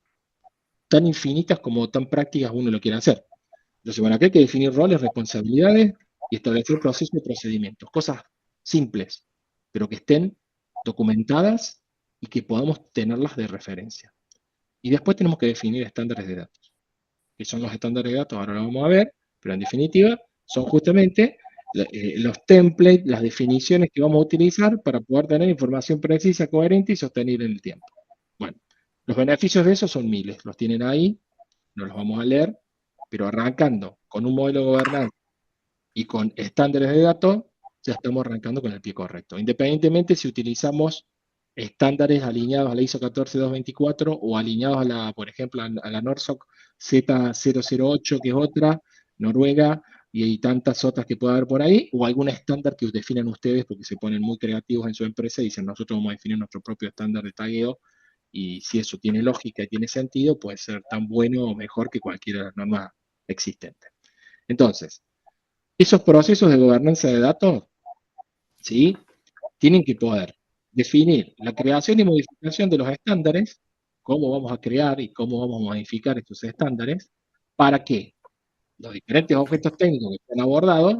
A: tan infinitas como tan prácticas uno lo quiere hacer. Entonces, bueno, acá hay que definir roles, responsabilidades y establecer procesos y procedimientos. Cosas simples, pero que estén documentadas y que podamos tenerlas de referencia. Y después tenemos que definir estándares de datos. ¿Qué son los estándares de datos? Ahora lo vamos a ver, pero en definitiva son justamente los templates, las definiciones que vamos a utilizar para poder tener información precisa, coherente y sostenible en el tiempo. Bueno, los beneficios de eso son miles, los tienen ahí, no los vamos a leer, pero arrancando con un modelo de gobernanza y con estándares de datos, ya estamos arrancando con el pie correcto. Independientemente si utilizamos estándares alineados a la ISO 14224 o alineados a la, por ejemplo, a la NORSOC Z008, que es otra, Noruega, y hay tantas otras que puede haber por ahí, o algún estándar que definan ustedes porque se ponen muy creativos en su empresa y dicen nosotros vamos a definir nuestro propio estándar de tagueo, y si eso tiene lógica y tiene sentido, puede ser tan bueno o mejor que cualquier norma existente. Entonces, esos procesos de gobernanza de datos, ¿sí? Tienen que poder definir la creación y modificación de los estándares, cómo vamos a crear y cómo vamos a modificar estos estándares, para que los diferentes objetos técnicos que están abordados,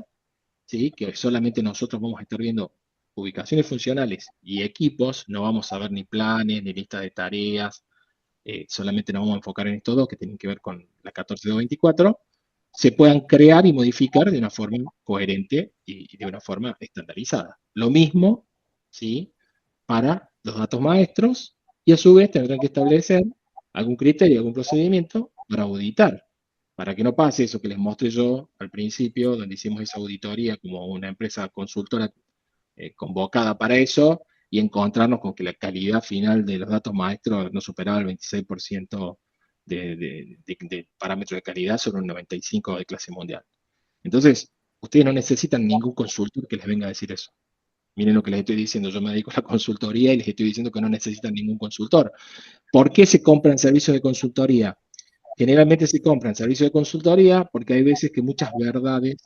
A: ¿sí? Que solamente nosotros vamos a estar viendo ubicaciones funcionales y equipos, no vamos a ver ni planes, ni listas de tareas, solamente nos vamos a enfocar en estos dos que tienen que ver con la 14224, se puedan crear y modificar de una forma coherente y de una forma estandarizada. Lo mismo, ¿sí? Para los datos maestros y a su vez tendrán que establecer algún criterio, algún procedimiento para auditar, para que no pase eso que les mostré yo al principio, donde hicimos esa auditoría como una empresa consultora convocada para eso y encontrarnos con que la calidad final de los datos maestros no superaba el 26% de parámetros de calidad sobre un 95% de clase mundial. Entonces, ustedes no necesitan ningún consultor que les venga a decir eso. Miren lo que les estoy diciendo, yo me dedico a la consultoría y les estoy diciendo que no necesitan ningún consultor. ¿Por qué se compran servicios de consultoría? Generalmente se compran servicios de consultoría porque hay veces que muchas verdades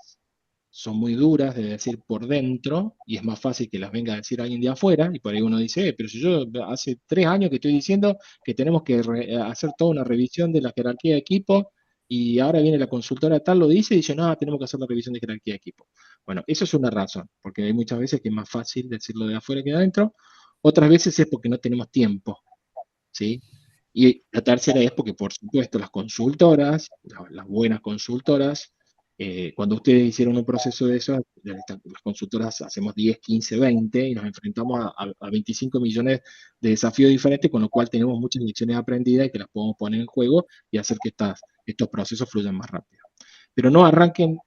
A: son muy duras de decir por dentro y es más fácil que las venga a decir alguien de afuera y por ahí uno dice, pero si yo hace 3 años que estoy diciendo que tenemos que hacer toda una revisión de la jerarquía de equipo y ahora viene la consultora tal, lo dice y dice, no, tenemos que hacer la revisión de jerarquía de equipo. Bueno, eso es una razón, porque hay muchas veces que es más fácil decirlo de afuera que de adentro, otras veces es porque no tenemos tiempo, ¿sí? Y la tercera es porque, por supuesto, las consultoras, las buenas consultoras, cuando ustedes hicieron un proceso de eso, las consultoras hacemos 10, 15, 20 y nos enfrentamos a 25 millones de desafíos diferentes, con lo cual tenemos muchas lecciones aprendidas y que las podemos poner en juego y hacer que estos procesos fluyan más rápido. Pero no vayan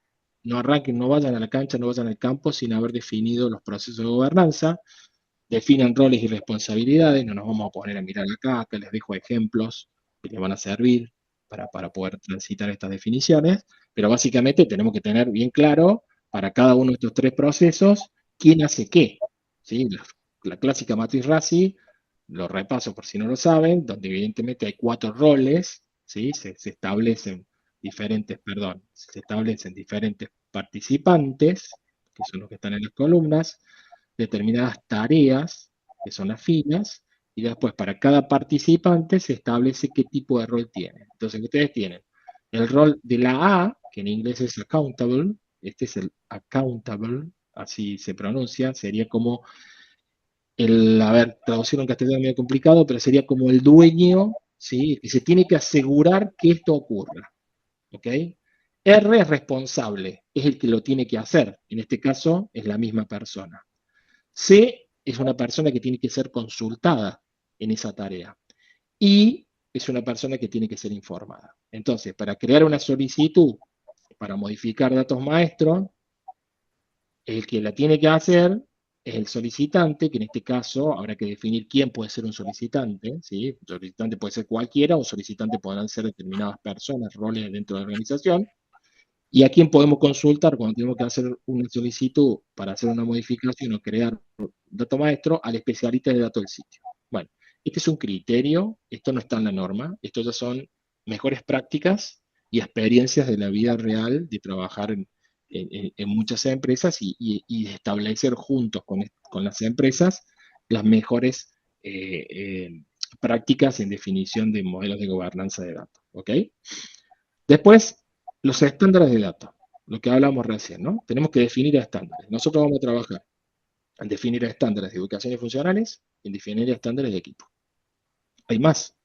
A: a la cancha, no vayan al campo sin haber definido los procesos de gobernanza, definan roles y responsabilidades, no nos vamos a poner a mirar acá, que les dejo ejemplos que les van a servir para poder transitar estas definiciones, pero básicamente tenemos que tener bien claro para cada uno de estos tres procesos quién hace qué. ¿Sí? La clásica matriz RACI, lo repaso por si no lo saben, donde evidentemente hay 4 roles, ¿sí? Se establecen diferentes participantes, que son los que están en las columnas, determinadas tareas, que son las filas, y después para cada participante se establece qué tipo de rol tiene. Entonces ustedes tienen el rol de la A, que en inglés es accountable, este es el accountable, así se pronuncia, sería como a ver, traducirlo en castellano es medio complicado, pero sería como el dueño, ¿sí? Que se tiene que asegurar que esto ocurra, ¿ok? R es responsable, es el que lo tiene que hacer, en este caso es la misma persona. C es una persona que tiene que ser consultada en esa tarea. Y es una persona que tiene que ser informada. Entonces, para crear una solicitud para modificar datos maestros, el que la tiene que hacer es el solicitante, que en este caso habrá que definir quién puede ser un solicitante, ¿sí? Un solicitante puede ser cualquiera, un solicitante podrán ser determinadas personas, roles dentro de la organización, y a quién podemos consultar cuando tenemos que hacer una solicitud para hacer una modificación o crear dato maestro al especialista de datos del sitio. Bueno, este es un criterio, esto no está en la norma, esto ya son mejores prácticas y experiencias de la vida real de trabajar en muchas empresas y establecer juntos con las empresas las mejores prácticas en definición de modelos de gobernanza de datos. ¿Ok? Después, los estándares de datos, lo que hablamos recién, ¿no? Tenemos que definir estándares. Nosotros vamos a trabajar en definir estándares de ubicaciones funcionales y en definir estándares de equipo. Hay más,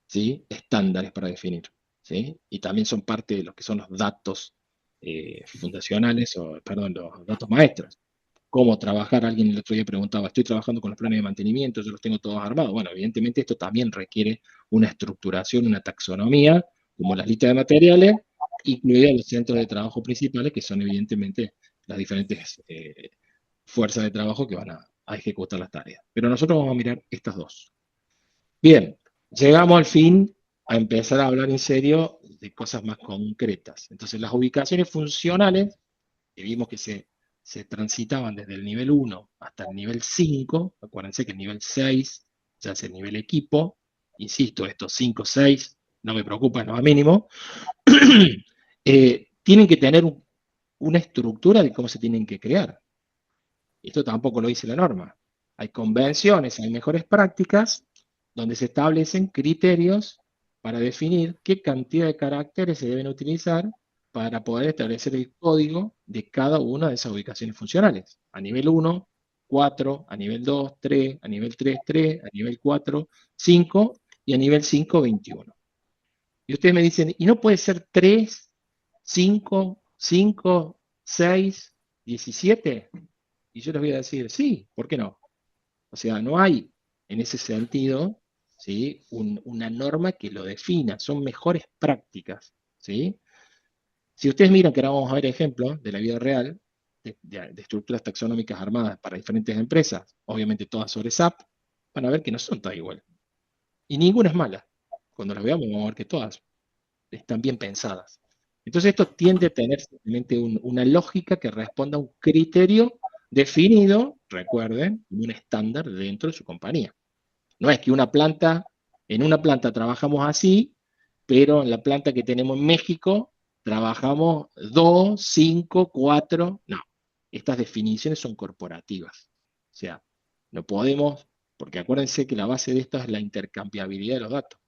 A: ¿sí? Estándares para definir, ¿sí? Y también son parte de lo que son los datos fundacionales, o, perdón, los datos maestros. Cómo trabajar, alguien el otro día preguntaba, estoy trabajando con los planes de mantenimiento, yo los tengo todos armados. Bueno, evidentemente esto también requiere una estructuración, una taxonomía, como las listas de materiales, incluidas los centros de trabajo principales, que son evidentemente las diferentes fuerzas de trabajo que van a ejecutar las tareas. Pero nosotros vamos a mirar estas dos. Bien, llegamos al fin a empezar a hablar en serio de cosas más concretas. Entonces, las ubicaciones funcionales, que vimos que se transitaban desde el nivel 1 hasta el nivel 5, acuérdense que el nivel 6 ya es el nivel equipo, insisto, estos 5, 6, no me preocupa, no a mínimo, tienen que tener una estructura de cómo se tienen que crear. Esto tampoco lo dice la norma. Hay convenciones, hay mejores prácticas, donde se establecen criterios para definir qué cantidad de caracteres se deben utilizar para poder establecer el código de cada una de esas ubicaciones funcionales. A nivel 1, 4, a nivel 2, 3, a nivel 3, 3, a nivel 4, 5 y a nivel 5, 21. Y ustedes me dicen, ¿y no puede ser 3, 5, 5, 6, 17? Y yo les voy a decir, sí, ¿por qué no? O sea, no hay en ese sentido, ¿sí? Una norma que lo defina, son mejores prácticas, ¿sí? Si ustedes miran, que ahora vamos a ver ejemplos de la vida real, de estructuras taxonómicas armadas para diferentes empresas, obviamente todas sobre SAP, van a ver que no son todas iguales. Y ninguna es mala. Cuando las veamos vamos a ver que todas están bien pensadas. Entonces esto tiende a tener simplemente una lógica que responda a un criterio definido, recuerden, un estándar dentro de su compañía. No es que en una planta trabajamos así, pero en la planta que tenemos en México trabajamos 2, 5, 4. No, estas definiciones son corporativas. O sea, no podemos, porque acuérdense que la base de esto es la intercambiabilidad de los datos.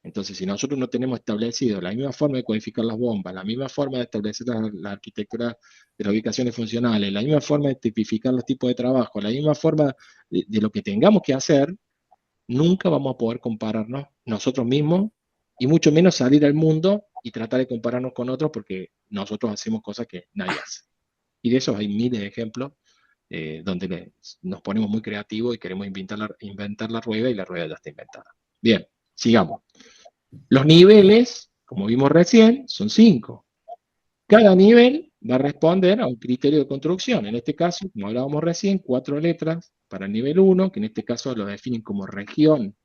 A: Entonces, si nosotros no tenemos establecido la misma forma de codificar las bombas, la misma forma de establecer la arquitectura de las ubicaciones funcionales, la misma forma de tipificar los tipos de trabajo, la misma forma de lo que tengamos que hacer, nunca vamos a poder compararnos nosotros mismos y mucho menos salir al mundo y tratar de compararnos con otros porque nosotros hacemos cosas que nadie hace. Y de esos hay miles de ejemplos donde nos ponemos muy creativos y queremos inventar la rueda y la rueda ya está inventada. Bien, sigamos. Los niveles, como vimos recién, son 5. Cada nivel va a responder a un criterio de construcción. En este caso, como hablábamos recién, 4 letras para el nivel 1, que en este caso lo definen como región.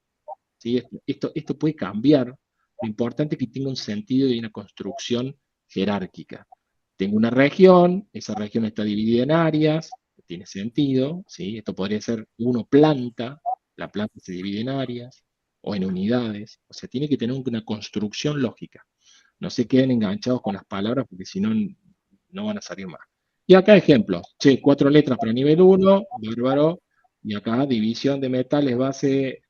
A: ¿Sí? Esto puede cambiar. Lo importante es que tenga un sentido y una construcción jerárquica. Tengo una región, esa región está dividida en áreas, tiene sentido. ¿Sí? Esto podría ser uno planta, la planta se divide en áreas o en unidades. O sea, tiene que tener una construcción lógica. No se queden enganchados con las palabras porque si no, no van a salir más. Y acá ejemplos. Che, 4 letras para nivel 1, bárbaro. Y acá división de metales base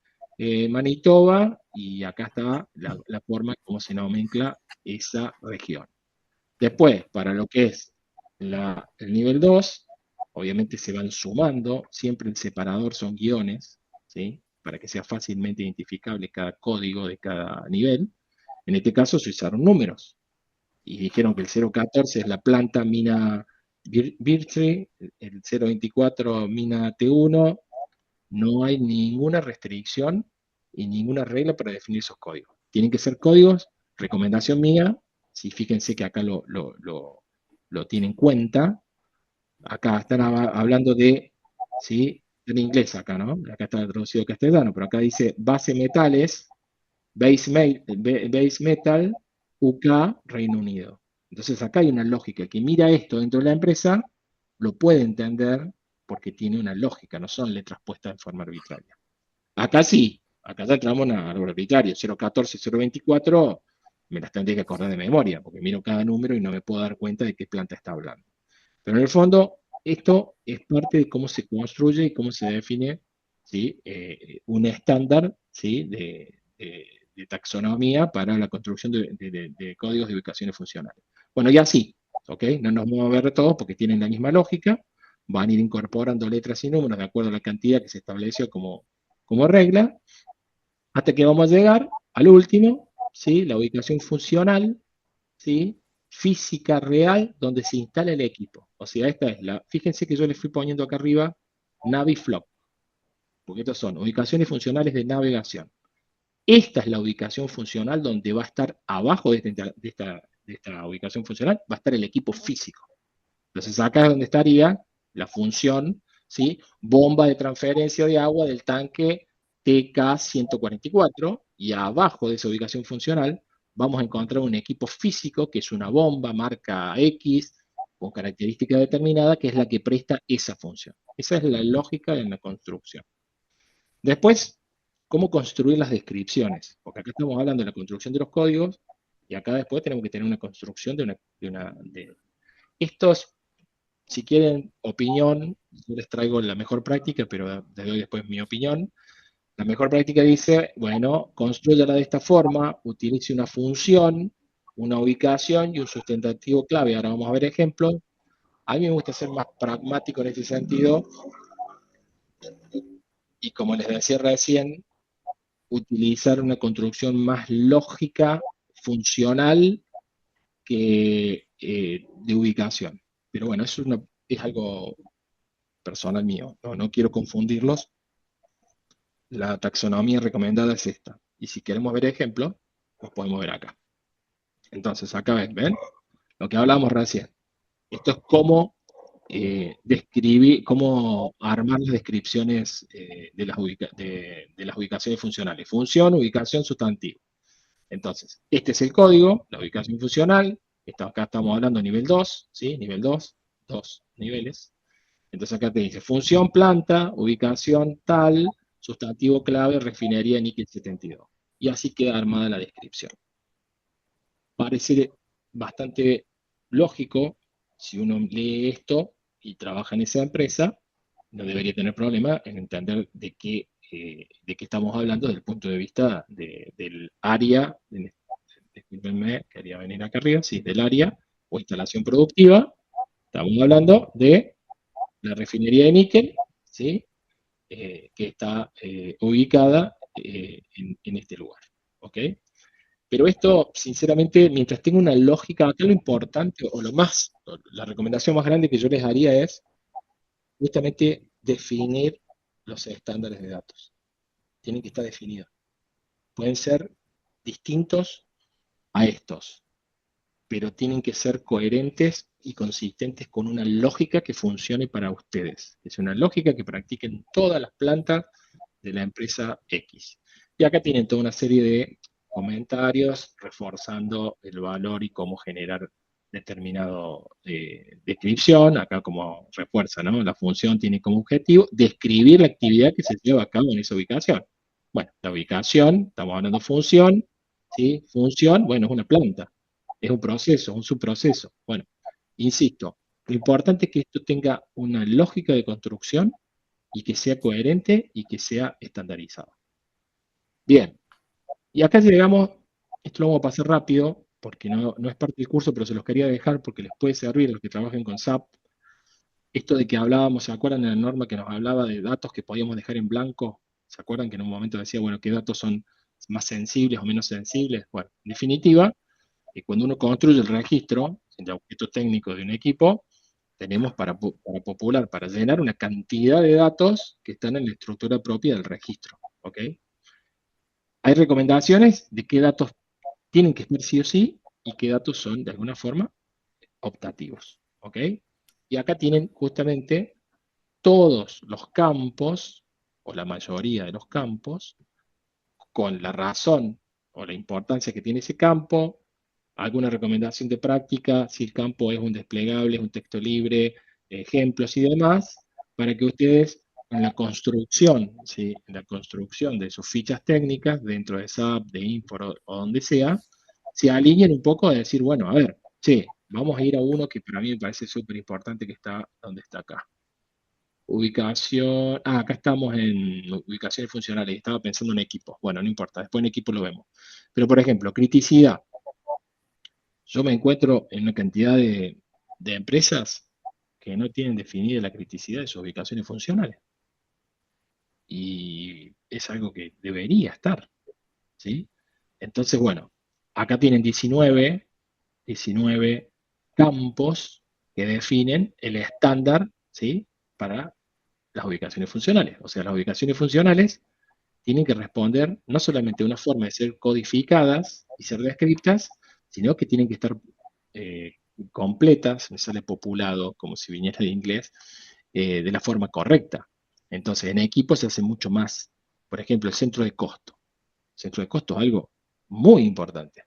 A: Manitoba. Y acá está la forma como se nomencla esa región. Después, para lo que es el nivel 2, obviamente se van sumando. Siempre el separador son guiones, ¿sí? Para que sea fácilmente identificable cada código de cada nivel. En este caso se usaron números y dijeron que el 014 es la planta mina Birtree, el 024 mina T1. No hay ninguna restricción y ninguna regla para definir esos códigos. Tienen que ser códigos, recomendación mía, si fíjense que acá lo tienen en cuenta. Acá están hablando de, ¿sí? En inglés acá, ¿no? Acá está traducido castellano, pero acá dice base metales, base metal, UK, Reino Unido. Entonces acá hay una lógica. El que mira esto dentro de la empresa lo puede entender porque tiene una lógica, no son letras puestas de forma arbitraria. Acá sí, acá ya entramos en algo arbitrario. 014, 024, me las tendría que acordar de memoria, porque miro cada número y no me puedo dar cuenta de qué planta está hablando. Pero en el fondo, esto es parte de cómo se construye y cómo se define, ¿sí? Un estándar, ¿sí? de taxonomía para la construcción de códigos de ubicaciones funcionales. Bueno, y así, ¿ok? No nos vamos a ver todos porque tienen la misma lógica. van a ir incorporando letras y números de acuerdo a la cantidad que se estableció como regla, hasta que vamos a llegar al último, ¿sí? La ubicación funcional, ¿sí? Física real, donde se instala el equipo. O sea, esta es fíjense que yo le fui poniendo acá arriba Naviflow, porque estos son ubicaciones funcionales de navegación. Esta es la ubicación funcional donde va a estar abajo de esta ubicación funcional, va a estar el equipo físico. Entonces acá es donde estaría la función, ¿sí? Bomba de transferencia de agua del tanque TK-144, y abajo de esa ubicación funcional vamos a encontrar un equipo físico, que es una bomba marca X, con característica determinada, que es la que presta esa función. Esa es la lógica en la construcción. Después, ¿cómo construir las descripciones? Porque acá estamos hablando de la construcción de los códigos, y acá después tenemos que tener una construcción de estos. Si quieren opinión, yo les traigo la mejor práctica, pero les doy después mi opinión. La mejor práctica dice, bueno, construyala de esta forma, utilice una función, una ubicación y un sustentativo clave. Ahora vamos a ver ejemplos. A mí me gusta ser más pragmático en este sentido, y como les decía recién, utilizar una construcción más lógica, funcional, que de ubicación. Pero bueno, eso es algo personal mío, no quiero confundirlos. La taxonomía recomendada es esta. Y si queremos ver ejemplos, los podemos ver acá. Entonces, acá ven lo que hablábamos recién. Esto es cómo describir, cómo armar las descripciones de las ubicaciones funcionales. Función, ubicación, sustantivo. Entonces, este es el código, la ubicación funcional. Acá estamos hablando de nivel 2, ¿sí? Nivel 2, 2 niveles. Entonces acá te dice función planta, ubicación tal, sustantivo clave, refinería níquel 72. Y así queda armada la descripción. Parece bastante lógico. Si uno lee esto y trabaja en esa empresa, no debería tener problema en entender de qué estamos hablando desde el punto de vista del área. Discúlpenme, quería venir acá arriba, sí, del área o instalación productiva. Estamos hablando de la refinería de níquel, ¿sí? Que está ubicada en este lugar. ¿Ok? Pero esto, sinceramente, mientras tenga una lógica, acá lo importante, la recomendación más grande que yo les haría es justamente definir los estándares de datos. Tienen que estar definidos. Pueden ser distintos a estos, pero tienen que ser coherentes y consistentes con una lógica que funcione para ustedes. Es una lógica que practiquen todas las plantas de la empresa X. Y acá tienen toda una serie de comentarios reforzando el valor y cómo generar determinado descripción. Acá como refuerza, ¿no? La función tiene como objetivo describir la actividad que se lleva a cabo en esa ubicación. Bueno, la ubicación, estamos hablando de función, ¿sí? Función, bueno, es una planta, es un proceso, un subproceso. Bueno, insisto, lo importante es que esto tenga una lógica de construcción y que sea coherente y que sea estandarizado. Bien, y acá llegamos, esto lo vamos a pasar rápido, porque no es parte del curso, pero se los quería dejar porque les puede servir a los que trabajen con SAP. Esto de que hablábamos, ¿se acuerdan de la norma que nos hablaba de datos que podíamos dejar en blanco? ¿Se acuerdan que en un momento decía, bueno, qué datos son más sensibles o menos sensibles? Bueno, en definitiva, cuando uno construye el registro de objetos técnicos de un equipo, tenemos para popular, para llenar una cantidad de datos que están en la estructura propia del registro. ¿Ok? Hay recomendaciones de qué datos tienen que estar sí o sí y qué datos son de alguna forma optativos. ¿Ok? Y acá tienen justamente todos los campos, o la mayoría de los campos, con la razón o la importancia que tiene ese campo, alguna recomendación de práctica, si el campo es un desplegable, es un texto libre, ejemplos y demás, para que ustedes en la construcción, ¿sí? En la construcción de sus fichas técnicas dentro de SAP, de Infor o donde sea, se alineen un poco a decir, bueno, a ver, sí, vamos a ir a uno que para mí me parece súper importante que está donde está acá. Ubicación, acá estamos en ubicaciones funcionales, estaba pensando en equipos, bueno, no importa, después en equipo lo vemos. Pero por ejemplo, criticidad. Yo me encuentro en una cantidad de empresas que no tienen definida la criticidad de sus ubicaciones funcionales. Y es algo que debería estar, ¿sí? Entonces, bueno, acá tienen 19 campos que definen el estándar, ¿sí? Para las ubicaciones funcionales. O sea, las ubicaciones funcionales tienen que responder no solamente a una forma de ser codificadas y ser descritas, sino que tienen que estar eh, completas, me sale populado como si viniera de inglés, de la forma correcta. Entonces, en equipo se hace mucho más. Por ejemplo, el centro de costo. El centro de costo es algo muy importante.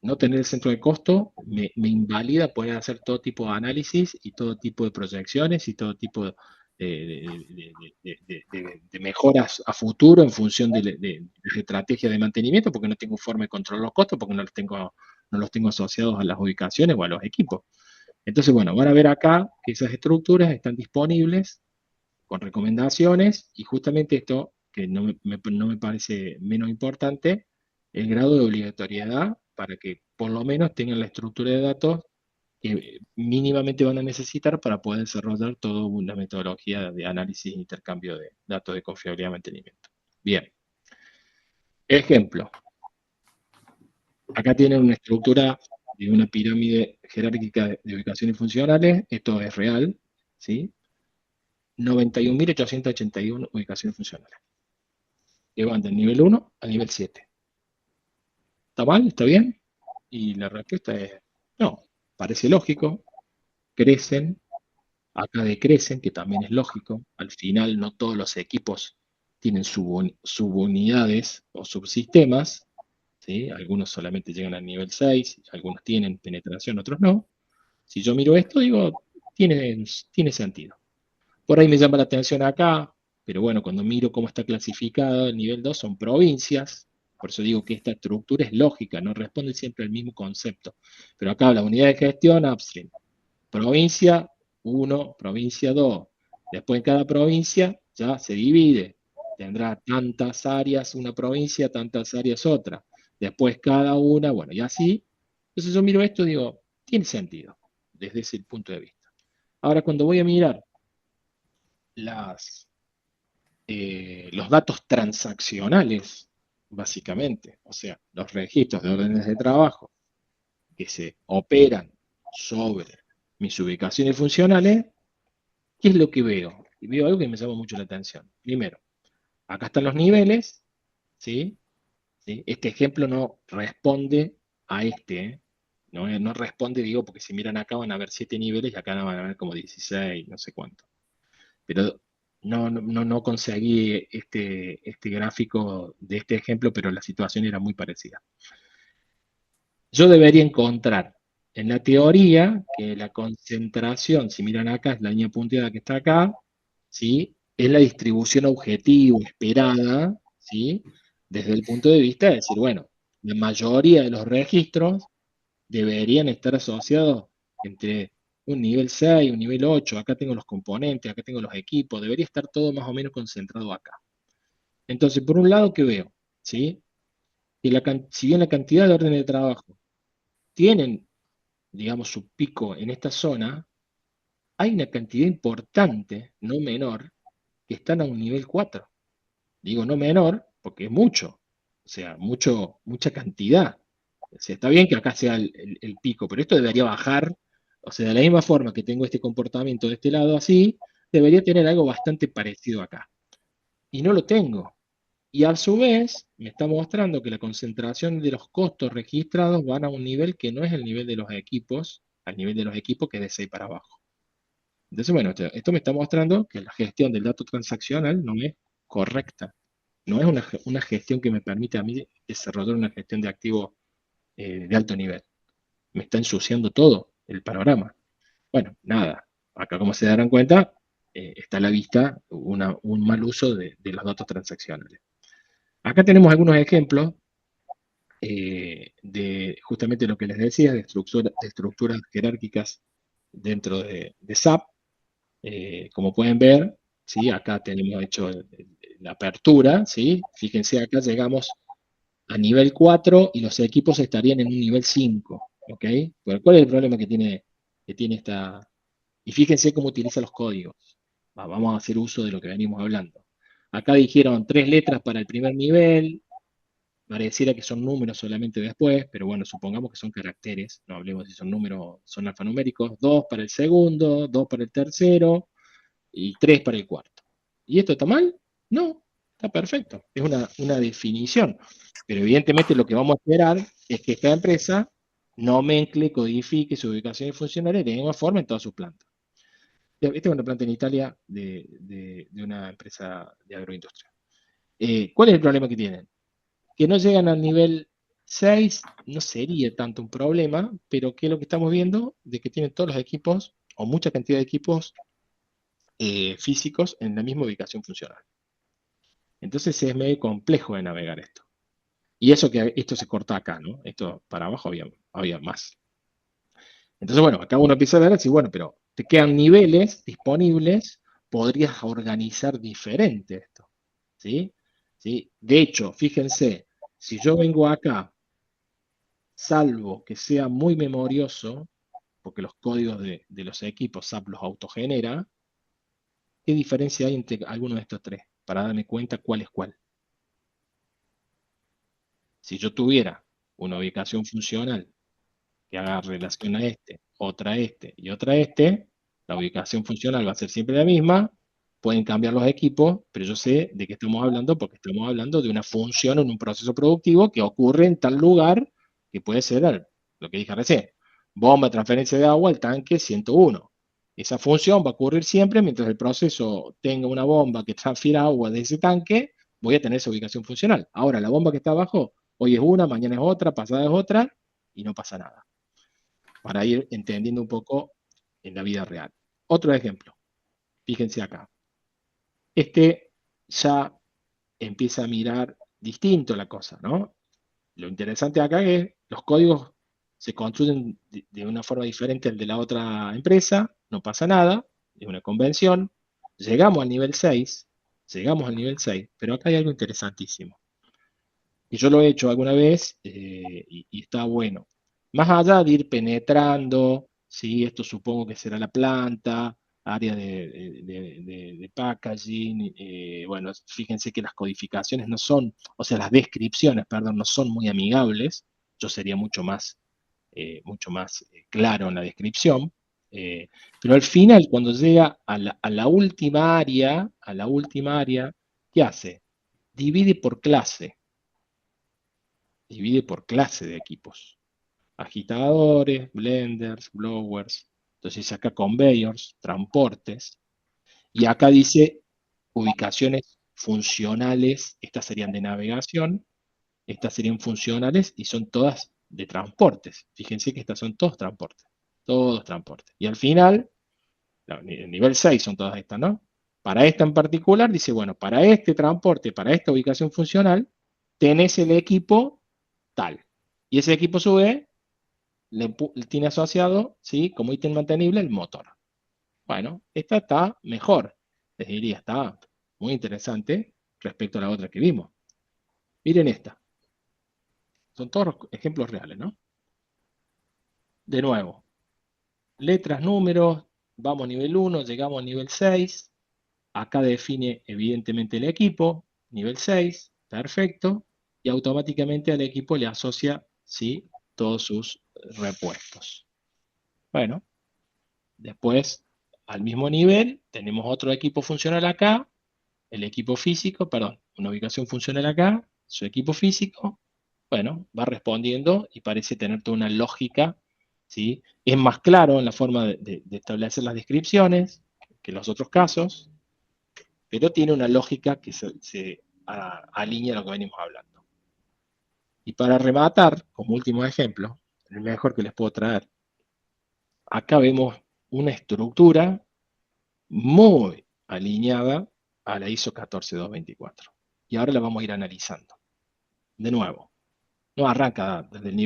A: No tener el centro de costo me invalida poder hacer todo tipo de análisis y todo tipo de proyecciones y todo tipo de mejoras a futuro en función de estrategias de mantenimiento, porque no tengo forma de controlar los costos, porque no los tengo asociados a las ubicaciones o a los equipos. Entonces, bueno, van a ver acá que esas estructuras están disponibles con recomendaciones y justamente esto, que no me parece menos importante, el grado de obligatoriedad para que por lo menos tengan la estructura de datos que mínimamente van a necesitar para poder desarrollar toda una metodología de análisis e intercambio de datos de confiabilidad y mantenimiento. Bien. Ejemplo. Acá tienen una estructura de una pirámide jerárquica de ubicaciones funcionales. Esto es real, ¿sí? 91.881 ubicaciones funcionales, que van del nivel 1 al nivel 7. ¿Está mal? ¿Está bien? Y la respuesta es no, parece lógico, crecen, acá decrecen, que también es lógico. Al final no todos los equipos tienen subunidades o subsistemas, ¿sí? Algunos solamente llegan al nivel 6, algunos tienen penetración, otros no. Si yo miro esto, digo, tiene sentido. Por ahí me llama la atención acá, pero bueno, cuando miro cómo está clasificado el nivel 2 son provincias, por eso digo que esta estructura es lógica, no responde siempre al mismo concepto. Pero acá la unidad de gestión upstream, provincia 1, provincia 2. Después en cada provincia ya se divide. Tendrá tantas áreas una provincia, tantas áreas otra. Después cada una, bueno, y así. Entonces yo miro esto y digo, tiene sentido desde ese punto de vista. Ahora cuando voy a mirar las, los datos transaccionales, básicamente, o sea, los registros de órdenes de trabajo que se operan sobre mis ubicaciones funcionales, ¿qué es lo que veo? Y veo algo que me llama mucho la atención. Primero, acá están los niveles, ¿sí? ¿Sí? Este ejemplo no responde a este, ¿eh? No responde, digo, porque si miran acá van a ver 7 niveles y acá van a ver como 16, no sé cuánto. Pero no conseguí este gráfico de este ejemplo, pero la situación era muy parecida. Yo debería encontrar en la teoría que la concentración, si miran acá, es la línea punteada que está acá, ¿sí? Es la distribución objetivo esperada, ¿sí? Desde el punto de vista de decir, bueno, la mayoría de los registros deberían estar asociados entre un nivel 6, un nivel 8, acá tengo los componentes, acá tengo los equipos, debería estar todo más o menos concentrado acá. Entonces, por un lado, ¿qué veo? ¿Sí? Que si bien la cantidad de órdenes de trabajo tienen, digamos, su pico en esta zona, hay una cantidad importante, no menor, que están a un nivel 4. Digo no menor porque es mucho, o sea, mucha cantidad. O sea, está bien que acá sea el pico, pero esto debería bajar, o sea, de la misma forma que tengo este comportamiento de este lado así, debería tener algo bastante parecido acá. Y no lo tengo. Y a su vez, me está mostrando que la concentración de los costos registrados van a un nivel que no es el nivel de los equipos, al nivel de los equipos que es de 6 para abajo. Entonces, bueno, esto me está mostrando que la gestión del dato transaccional no es correcta. No es una gestión que me permite a mí desarrollar una gestión de activos de alto nivel. Me está ensuciando todo el panorama. Bueno, nada. Acá, como se darán cuenta, está a la vista un mal uso de los datos transaccionales. Acá tenemos algunos ejemplos de justamente lo que les decía, de estructuras jerárquicas dentro de SAP. Como pueden ver, ¿sí? Acá tenemos hecho la apertura, ¿sí? Fíjense, acá llegamos a nivel 4 y los equipos estarían en un nivel 5, ¿ok? ¿Cuál es el problema que tiene Y fíjense cómo utiliza los códigos. Vamos a hacer uso de lo que venimos hablando. Acá dijeron 3 letras para el primer nivel, pareciera que son números solamente después, pero bueno, supongamos que son caracteres, no hablemos si son números, son alfanuméricos, 2 para el segundo, 2 para el tercero y 3 para el cuarto. ¿Y esto está mal? No, está perfecto, es una definición, pero evidentemente lo que vamos a esperar es que esta empresa nomencle, codifique sus ubicaciones funcionales de la misma forma en todas sus plantas. Esta es una planta en Italia de una empresa de agroindustria. ¿Cuál es el problema que tienen? Que no llegan al nivel 6 no sería tanto un problema, pero ¿qué es lo que estamos viendo? De que tienen todos los equipos, o mucha cantidad de equipos físicos en la misma ubicación funcional. Entonces es medio complejo de navegar esto. Y eso que esto se corta acá, ¿no? Esto para abajo había más. Entonces, bueno, acá uno empieza a ver si, bueno, pero te quedan niveles disponibles, podrías organizar diferente esto, ¿sí? ¿Sí? De hecho, fíjense, si yo vengo acá, salvo que sea muy memorioso, porque los códigos de los equipos SAP los autogenera, ¿qué diferencia hay entre alguno de estos tres? Para darme cuenta cuál es cuál. Si yo tuviera una ubicación funcional que haga relación a otra a este y otra a este, la ubicación funcional va a ser siempre la misma, pueden cambiar los equipos, pero yo sé de qué estamos hablando porque estamos hablando de una función en un proceso productivo que ocurre en tal lugar que puede ser lo que dije recién, bomba de transferencia de agua al tanque 101. Esa función va a ocurrir siempre mientras el proceso tenga una bomba que transfiera agua de ese tanque, voy a tener esa ubicación funcional. Ahora, la bomba que está abajo, hoy es una, mañana es otra, pasada es otra, y no pasa nada para ir entendiendo un poco en la vida real. Otro ejemplo, fíjense acá. Este ya empieza a mirar distinto la cosa, ¿no? Lo interesante acá es que los códigos se construyen de una forma diferente al de la otra empresa, no pasa nada, es una convención, llegamos al nivel 6, pero acá hay algo interesantísimo. Y yo lo he hecho alguna vez y está bueno. Más allá de ir penetrando, ¿sí? Esto supongo que será la planta, área de packaging. Bueno, fíjense que las codificaciones no son, o sea, las descripciones, perdón, no son muy amigables. Yo sería mucho más claro en la descripción. eh, pero al final, cuando llega a la última área, ¿qué hace? Divide por clase. Divide por clase de equipos. Agitadores, blenders, blowers. Entonces acá conveyors, transportes. Y acá dice ubicaciones funcionales. Estas serían de navegación. Estas serían funcionales y son todas de transportes. Fíjense que estas son todos transportes. Todos transportes. Y al final, el nivel 6 son todas estas, ¿no? Para esta en particular, dice, bueno, para este transporte, para esta ubicación funcional, tenés el equipo tal. Y ese equipo a su vez tiene asociado, ¿sí? Como ítem mantenible el motor. Bueno, esta está mejor. Les diría, está muy interesante respecto a la otra que vimos. Miren esta. Son todos ejemplos reales, ¿no? De nuevo, letras, números, vamos a nivel 1, llegamos a nivel 6. Acá define evidentemente el equipo, nivel 6, perfecto. Y automáticamente al equipo le asocia, ¿sí? Todos sus repuestos. Bueno, después, al mismo nivel, tenemos otro equipo funcional acá, el equipo físico, perdón, una ubicación funcional acá, su equipo físico, bueno, va respondiendo y parece tener toda una lógica, ¿sí? Es más claro en la forma de establecer las descripciones que los otros casos, pero tiene una lógica que se alinea a lo que venimos hablando. Y para rematar, como último ejemplo, el mejor que les puedo traer, acá vemos una estructura muy alineada a la ISO 14224. Y ahora la vamos a ir analizando. De nuevo, no arranca desde el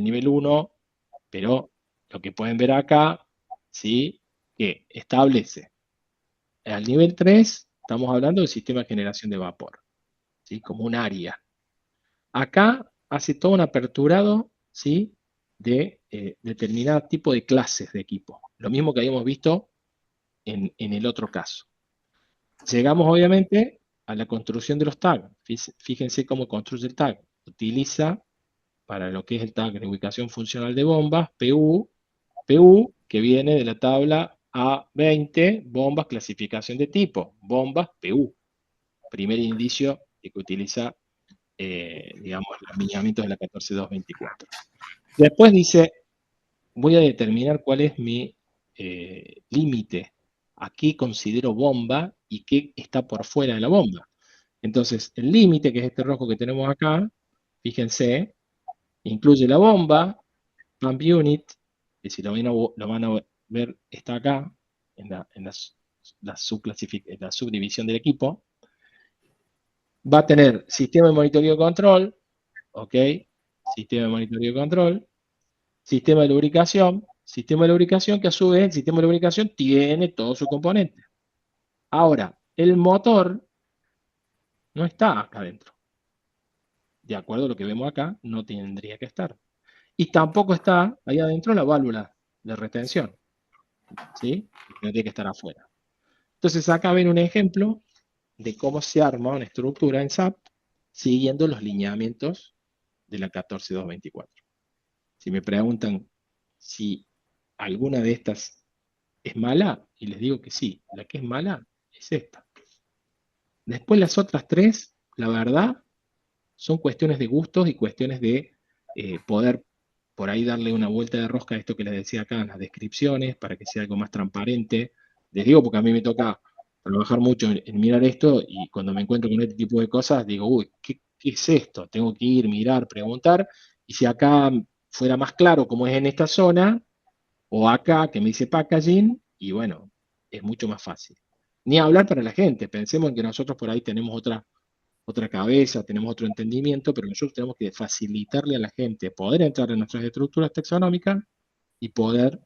A: nivel 1, pero lo que pueden ver acá, ¿sí? Que establece al nivel 3, estamos hablando del sistema de generación de vapor, ¿sí? Como un área. Acá hace todo un aperturado, ¿sí? de determinado tipo de clases de equipo. Lo mismo que habíamos visto en el otro caso. Llegamos obviamente a la construcción de los tags. Fíjense cómo construye el tag. Utiliza para lo que es el tag de ubicación funcional de bombas, PU, que viene de la tabla A20, bombas, clasificación de tipo, bombas, PU. Primer indicio de que utiliza, digamos, los lineamientos de la 14224. Después dice, voy a determinar cuál es mi límite. Aquí considero bomba y qué está por fuera de la bomba. Entonces, el límite, que es este rojo que tenemos acá, fíjense, incluye la bomba, pump unit, que si lo van a ver, está acá, en la subdivisión del equipo. Va a tener sistema de monitoreo y control, ¿ok? Sistema de monitoreo y control, sistema de lubricación que a su vez el sistema de lubricación tiene todos sus componentes. Ahora, el motor no está acá adentro. De acuerdo a lo que vemos acá, no tendría que estar. Y tampoco está ahí adentro la válvula de retención, ¿sí? Tendría que estar afuera. Entonces acá ven un ejemplo de cómo se arma una estructura en SAP siguiendo los lineamientos de la 14224. Si me preguntan si alguna de estas es mala, y les digo que sí, la que es mala es esta. Después las otras tres, la verdad, son cuestiones de gustos y cuestiones de poder por ahí darle una vuelta de rosca a esto que les decía acá en las descripciones, para que sea algo más transparente. Les digo porque a mí me toca trabajar mucho en mirar esto y cuando me encuentro con este tipo de cosas, digo, uy, ¿qué es esto? Tengo que ir, mirar, preguntar, y si acá fuera más claro como es en esta zona, o acá que me dice packaging, y bueno, es mucho más fácil. Ni hablar para la gente, pensemos en que nosotros por ahí tenemos otra cabeza, tenemos otro entendimiento, pero nosotros tenemos que facilitarle a la gente poder entrar en nuestras estructuras taxonómicas y poder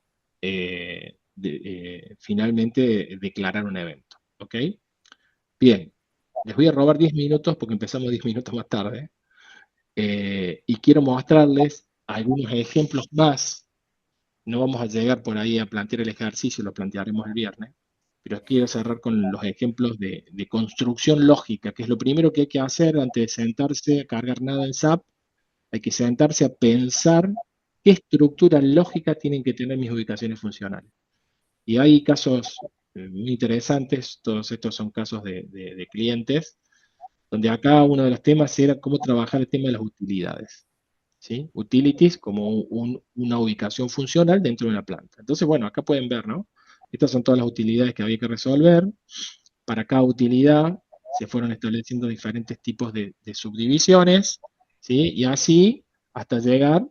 A: finalmente declarar un evento. ¿Ok? Bien, les voy a robar 10 minutos porque empezamos 10 minutos más tarde y quiero mostrarles algunos ejemplos más. No vamos a llegar por ahí a plantear el ejercicio, lo plantearemos el viernes, pero quiero cerrar con los ejemplos de construcción lógica, que es lo primero que hay que hacer antes de sentarse a cargar nada en SAP. Hay que sentarse a pensar qué estructura lógica tienen que tener mis ubicaciones funcionales. Y hay casos muy interesantes, todos estos son casos de clientes, donde acá uno de los temas era cómo trabajar el tema de las utilidades. ¿Sí? Utilities como una ubicación funcional dentro de una planta. Entonces, bueno, acá pueden ver, ¿no? Estas son todas las utilidades que había que resolver. Para cada utilidad se fueron estableciendo diferentes tipos de subdivisiones, ¿sí? Y así hasta llegar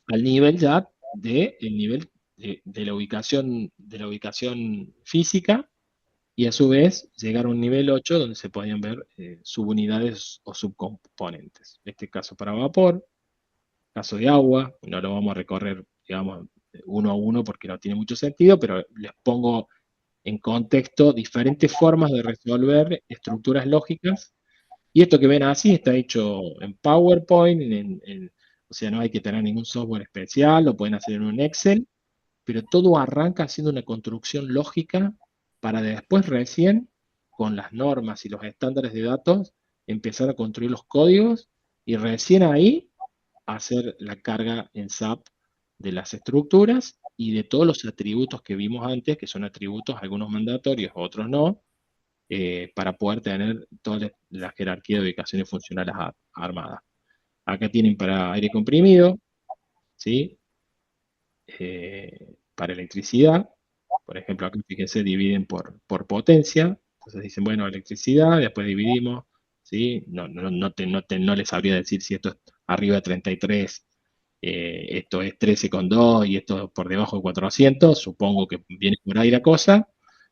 A: al nivel ya el nivel de la ubicación física y a su vez llegar a un nivel 8 donde se podían ver subunidades o subcomponentes. En este caso para vapor, caso de agua, no lo vamos a recorrer, digamos, uno a uno porque no tiene mucho sentido, pero les pongo en contexto diferentes formas de resolver estructuras lógicas. Y esto que ven así está hecho en PowerPoint, o sea, no hay que tener ningún software especial, lo pueden hacer en un Excel, pero todo arranca haciendo una construcción lógica para después recién, con las normas y los estándares de datos, empezar a construir los códigos y recién ahí hacer la carga en SAP de las estructuras y de todos los atributos que vimos antes, que son atributos, algunos mandatorios, otros no, para poder tener toda la jerarquía de ubicaciones funcionales armadas. Acá tienen para aire comprimido, ¿sí? Para electricidad, por ejemplo, acá fíjense, dividen por potencia, entonces dicen, bueno, electricidad, después dividimos, ¿sí? No les sabría decir si esto es arriba de 33, esto es 13,2 y esto es por debajo de 400, supongo que viene por ahí la cosa,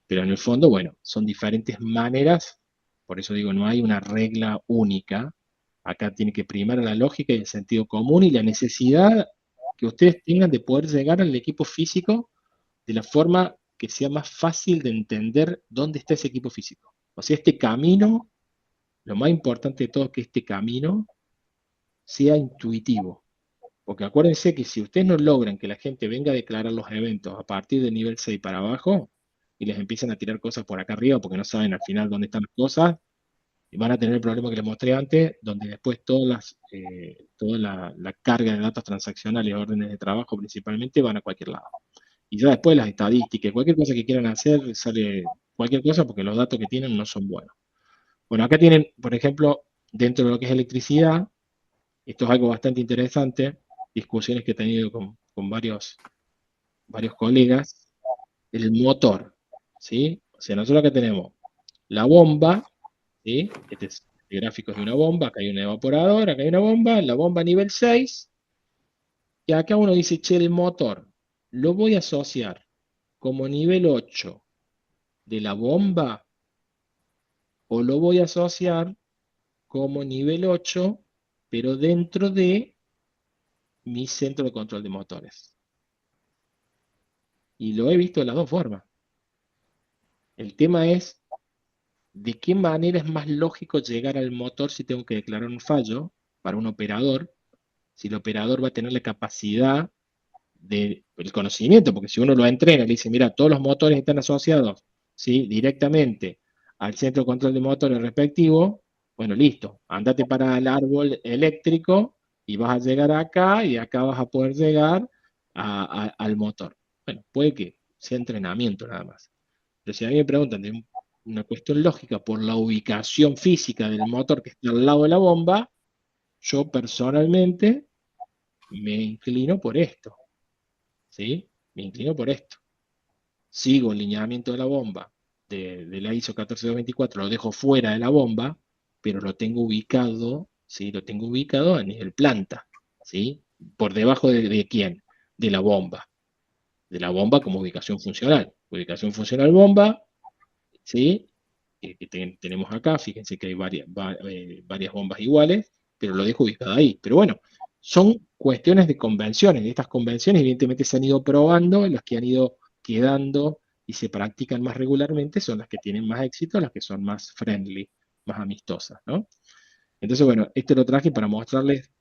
A: pero en el fondo, bueno, son diferentes maneras, por eso digo, no hay una regla única, acá tiene que primar la lógica y el sentido común y la necesidad que ustedes tengan de poder llegar al equipo físico de la forma que sea más fácil de entender dónde está ese equipo físico. O sea, este camino, lo más importante de todo es que este camino sea intuitivo, Porque acuérdense que si ustedes no logran que la gente venga a declarar los eventos a partir del nivel 6 para abajo, y les empiezan a tirar cosas por acá arriba porque no saben al final dónde están las cosas, van a tener el problema que les mostré antes, donde después toda la carga de datos transaccionales, órdenes de trabajo principalmente, van a cualquier lado. Y ya después las estadísticas, cualquier cosa que quieran hacer, sale cualquier cosa porque los datos que tienen no son buenos. Bueno, acá tienen, por ejemplo, dentro de lo que es electricidad, esto es algo bastante interesante, discusiones que he tenido con varios colegas, el motor, ¿sí? O sea, nosotros acá tenemos la bomba, ¿sí? Este es el gráfico de una bomba, acá hay un evaporador, acá hay una bomba, la bomba nivel 6, y acá uno dice, che, el motor, lo voy a asociar como nivel 8 de la bomba o lo voy a asociar como nivel 8, pero dentro de mi centro de control de motores. Y lo he visto de las dos formas. El tema es de qué manera es más lógico llegar al motor si tengo que declarar un fallo para un operador, si el operador va a tener la capacidad del conocimiento, porque si uno lo entrena, le dice, mira, todos los motores están asociados, ¿sí? Directamente al centro de control de motores respectivo, bueno, listo, andate para el árbol eléctrico y vas a llegar acá y acá vas a poder llegar al motor. Bueno, puede que sea entrenamiento nada más. Pero si a mí me preguntan de una cuestión lógica por la ubicación física del motor que está al lado de la bomba, yo personalmente me inclino por esto. ¿Sí? Me inclino por esto. Sigo el lineamiento de la bomba de la ISO 14224, lo dejo fuera de la bomba, pero lo tengo ubicado, ¿sí? Lo tengo ubicado a nivel planta, ¿sí? ¿Por debajo de quién? De la bomba. De la bomba como ubicación funcional. Ubicación funcional bomba, ¿sí? Que tenemos acá, fíjense que hay varias bombas iguales, pero lo dejo ubicado ahí. Pero bueno, son cuestiones de convenciones, y estas convenciones evidentemente se han ido probando, las que han ido quedando y se practican más regularmente son las que tienen más éxito, las que son más friendly, más amistosas, ¿no? Entonces, bueno, esto lo traje para mostrarles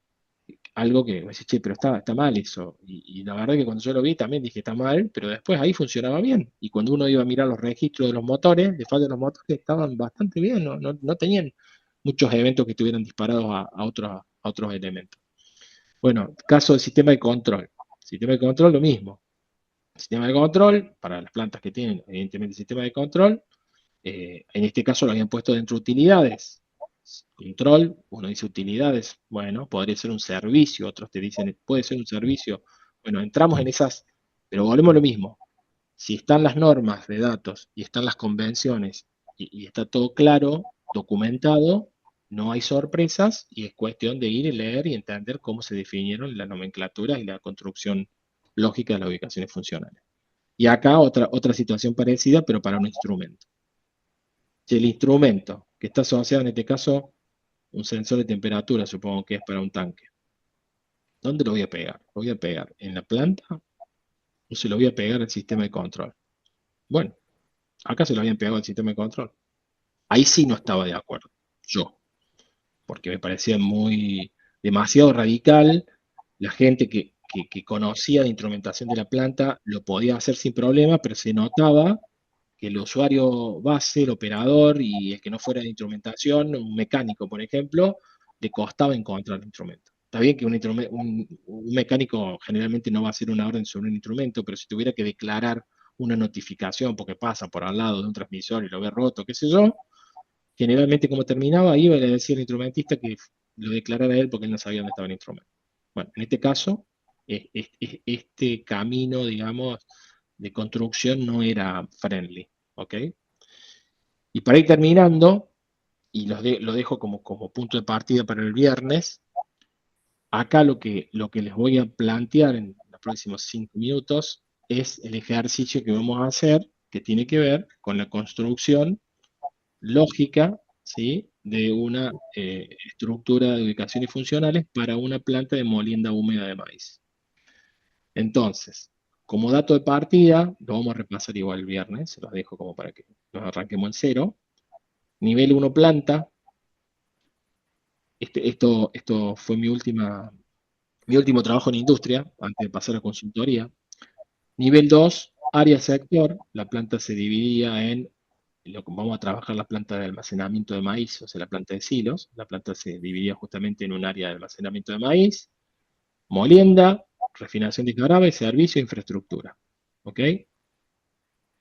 A: algo que me dice, che, pero está mal eso. Y la verdad que cuando yo lo vi también dije, está mal, pero después ahí funcionaba bien. Y cuando uno iba a mirar los registros de los motores, de falla de los motores, estaban bastante bien, no tenían muchos eventos que estuvieran disparados a otros elementos. Bueno, caso del sistema de control. Sistema de control, lo mismo. Sistema de control, para las plantas que tienen, evidentemente, sistema de control, en este caso lo habían puesto dentro de utilidades. Control, uno dice utilidades, bueno, podría ser un servicio, otros te dicen, puede ser un servicio. Bueno, entramos en esas, pero volvemos a lo mismo. Si están las normas de datos y están las convenciones y está todo claro, documentado, no hay sorpresas y es cuestión de ir y leer y entender cómo se definieron las nomenclaturas y la construcción lógica de las ubicaciones funcionales. Y acá otra situación parecida, pero para un instrumento. Si el instrumento que está asociado en este caso, un sensor de temperatura, supongo que es para un tanque. ¿Dónde lo voy a pegar? ¿Lo voy a pegar en la planta o se lo voy a pegar al sistema de control? Bueno, acá se lo habían pegado al sistema de control. Ahí sí no estaba de acuerdo, yo, porque me parecía demasiado radical. La gente que conocía de instrumentación de la planta lo podía hacer sin problema, pero se notaba que el usuario base, el operador y el que no fuera de instrumentación, un mecánico, por ejemplo, le costaba encontrar el instrumento. Está bien que un mecánico generalmente no va a hacer una orden sobre un instrumento, pero si tuviera que declarar una notificación porque pasa por al lado de un transmisor y lo ve roto, qué sé yo, generalmente como terminaba, iba y le decía al instrumentista que lo declarara él porque él no sabía dónde estaba el instrumento. Bueno, en este caso, este camino, digamos, de construcción no era friendly, ¿ok? Y para ir terminando, y lo dejo como punto de partida para el viernes, acá lo que les voy a plantear en los próximos 5 minutos es el ejercicio que vamos a hacer, que tiene que ver con la construcción lógica, ¿sí? De una estructura de ubicaciones funcionales para una planta de molienda húmeda de maíz. Entonces, como dato de partida, lo vamos a repasar igual el viernes, se los dejo como para que nos arranquemos en cero. Nivel 1 planta, esto fue mi última Mi último trabajo en industria, antes de pasar a consultoría. Nivel 2, área sector. La planta se dividía en, vamos a trabajar la planta de almacenamiento de maíz, o sea, la planta de silos. La planta se dividía justamente en un área de almacenamiento de maíz, molienda, refinación de jarabe, servicio e infraestructura. ¿Ok?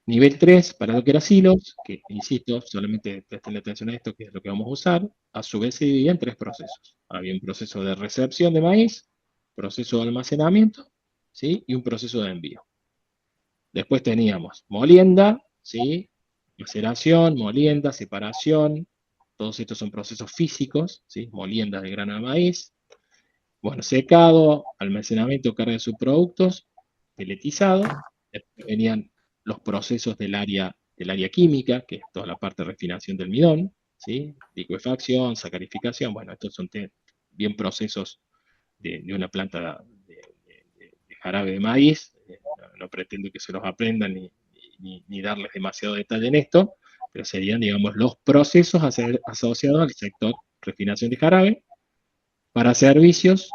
A: Nivel 3 para lo que era silos, que insisto, solamente presten atención a esto, que es lo que vamos a usar, a su vez se dividía en 3 procesos. Había un proceso de recepción de maíz, proceso de almacenamiento, ¿sí? Y un proceso de envío. Después teníamos molienda, ¿sí? Maceración, molienda, separación, todos estos son procesos físicos, ¿sí? Molienda de grano de maíz, bueno, secado, almacenamiento, carga de subproductos, peletizado. Después venían los procesos del área química, que es toda la parte de refinación del midón, ¿sí? Licuefacción, sacarificación, bueno, estos son bien procesos de una planta de jarabe de maíz. No pretendo que se los aprendan ni darles demasiado detalle en esto, pero serían, digamos, los procesos asociados al sector refinación de jarabe. Para servicios,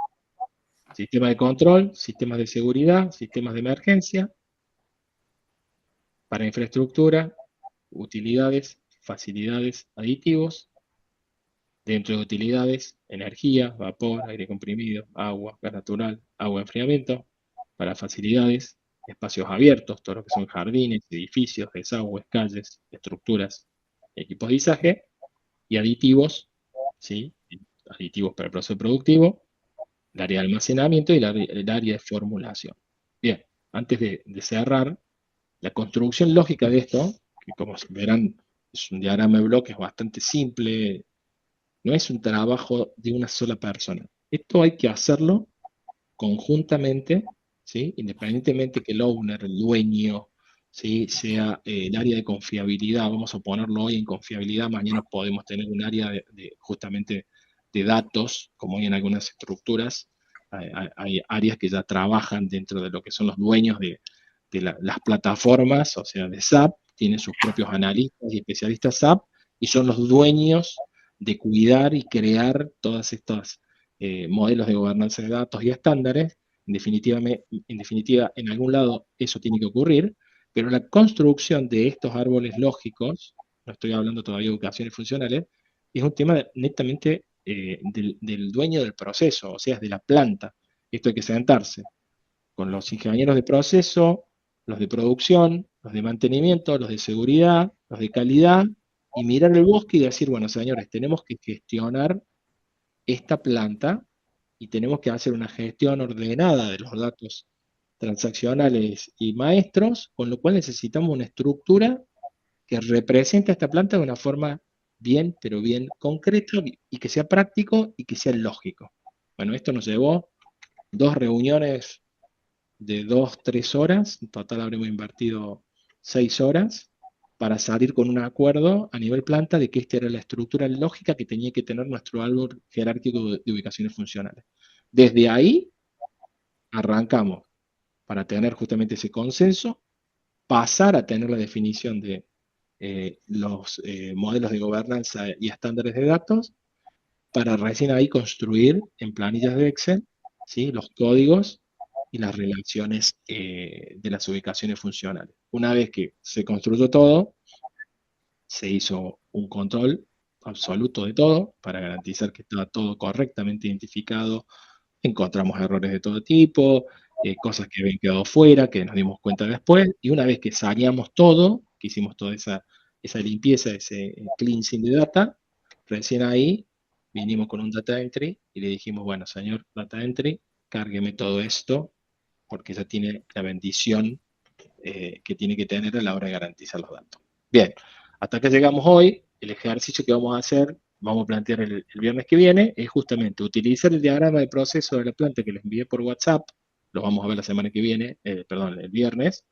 A: sistema de control, sistemas de seguridad, sistemas de emergencia. Para infraestructura, utilidades, facilidades, aditivos. Dentro de utilidades, energía, vapor, aire comprimido, agua, gas natural, agua de enfriamiento. Para facilidades, espacios abiertos, todo lo que son jardines, edificios, desagües, calles, estructuras, equipos de izaje. Y aditivos, ¿sí? Aditivos para el proceso productivo, el área de almacenamiento y el área de formulación. Bien, antes de cerrar, la construcción lógica de esto, que como verán es un diagrama de bloques bastante simple, no es un trabajo de una sola persona. Esto hay que hacerlo conjuntamente, ¿sí? Independientemente que el owner, el dueño, ¿sí? Sea el área de confiabilidad, vamos a ponerlo hoy en confiabilidad, mañana podemos tener un área justamente de datos, como hay en algunas estructuras, hay áreas que ya trabajan dentro de lo que son los dueños de las plataformas, o sea, de SAP, tienen sus propios analistas y especialistas SAP, y son los dueños de cuidar y crear todas estas modelos de gobernanza de datos y estándares. En definitiva, en algún lado eso tiene que ocurrir, pero la construcción de estos árboles lógicos, no estoy hablando todavía de educaciones funcionales, es un tema netamente del dueño del proceso, o sea, es de la planta. Esto hay que sentarse con los ingenieros de proceso, los de producción, los de mantenimiento, los de seguridad, los de calidad, y mirar el bosque y decir, bueno, señores, tenemos que gestionar esta planta y tenemos que hacer una gestión ordenada de los datos transaccionales y maestros, con lo cual necesitamos una estructura que represente a esta planta de una forma bien, pero bien concreta y que sea práctico y que sea lógico. Bueno, esto nos llevó 2 reuniones de 2, 3 horas, en total habremos invertido 6 horas para salir con un acuerdo a nivel planta de que esta era la estructura lógica que tenía que tener nuestro árbol jerárquico de ubicaciones funcionales. Desde ahí arrancamos para tener justamente ese consenso, pasar a tener la definición de los modelos de gobernanza y estándares de datos, para recién ahí construir en planillas de Excel, ¿sí? Los códigos y las relaciones de las ubicaciones funcionales. Una vez que se construyó todo, se hizo un control absoluto de todo para garantizar que estaba todo correctamente identificado. Encontramos errores de todo tipo, cosas que habían quedado fuera, que nos dimos cuenta después, y una vez que saneamos todo, que hicimos toda esa limpieza, ese cleansing de data, recién ahí vinimos con un data entry y le dijimos, bueno, señor data entry, cárgueme todo esto, porque ya tiene la bendición que tiene que tener a la hora de garantizar los datos. Bien, hasta que llegamos hoy, el ejercicio que vamos a hacer, vamos a plantear el viernes que viene, es justamente utilizar el diagrama de proceso de la planta que les envié por WhatsApp, lo vamos a ver la semana que viene, perdón, el viernes,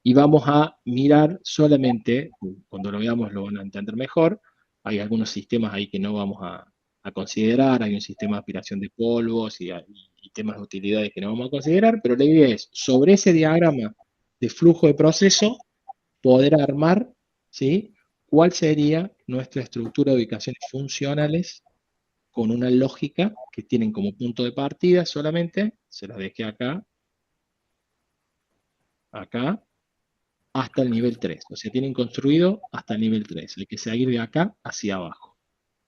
A: y vamos a mirar solamente, cuando lo veamos lo van a entender mejor, hay algunos sistemas ahí que no vamos a considerar, hay un sistema de aspiración de polvos y temas de utilidades que no vamos a considerar, pero la idea es, sobre ese diagrama de flujo de proceso, poder armar, ¿sí? ¿Cuál sería nuestra estructura de ubicaciones funcionales con una lógica que tienen como punto de partida solamente, se las dejé acá, acá, hasta el nivel 3. O sea, tienen construido hasta el nivel 3. Hay que seguir de acá hacia abajo.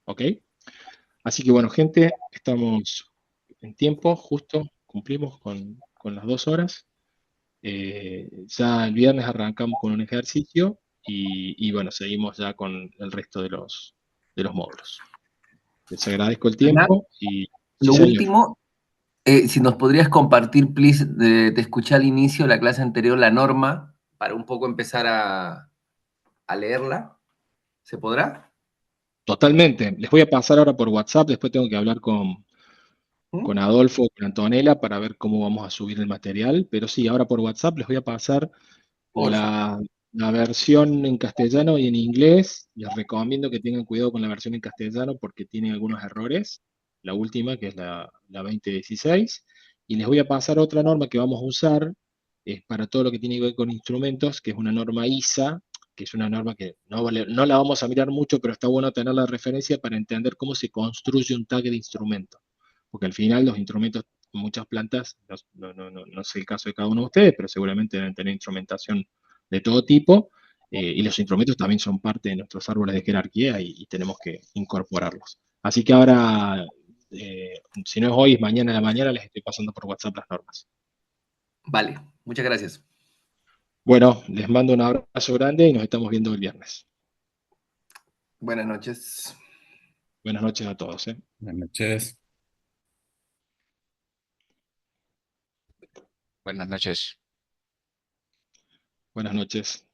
A: ¿Ok? Así que bueno, gente, estamos en tiempo, justo cumplimos con las 2 horas. Ya el viernes arrancamos con un ejercicio y bueno, seguimos ya con el resto de los módulos. Les agradezco el
B: Hernán,
A: tiempo y sí,
B: lo
A: señor.
B: último, si nos podrías compartir, please, te escuché al inicio, la clase anterior, la norma, para un poco empezar a leerla. ¿Se podrá?
A: Totalmente. Les voy a pasar ahora por WhatsApp, después tengo que hablar con
B: ¿Mm?
A: Adolfo, con Antonella, para ver cómo vamos a subir el material. Pero sí, ahora por WhatsApp les voy a pasar
B: Porfa.
A: la versión en castellano y en inglés. Les recomiendo que tengan cuidado con la versión en castellano porque tiene algunos errores. La última, que es la 2016. Y les voy a pasar otra norma que vamos a usar para todo lo que tiene que ver con instrumentos, que es una norma ISA, que es una norma que no la vamos a mirar mucho, pero está bueno tener la referencia para entender cómo se construye un tag de instrumento. Porque al final los instrumentos, muchas plantas, no sé el caso de cada uno de ustedes, pero seguramente deben tener instrumentación de todo tipo, y los instrumentos también son parte de nuestros árboles de jerarquía y tenemos que incorporarlos. Así que ahora, si no es hoy, es mañana a la mañana, les estoy pasando por WhatsApp las normas.
B: Vale, muchas gracias.
A: Bueno, les mando un abrazo grande y nos estamos viendo el viernes.
B: Buenas noches.
A: Buenas noches a todos.
C: Buenas noches.
D: Buenas noches.
A: Buenas noches.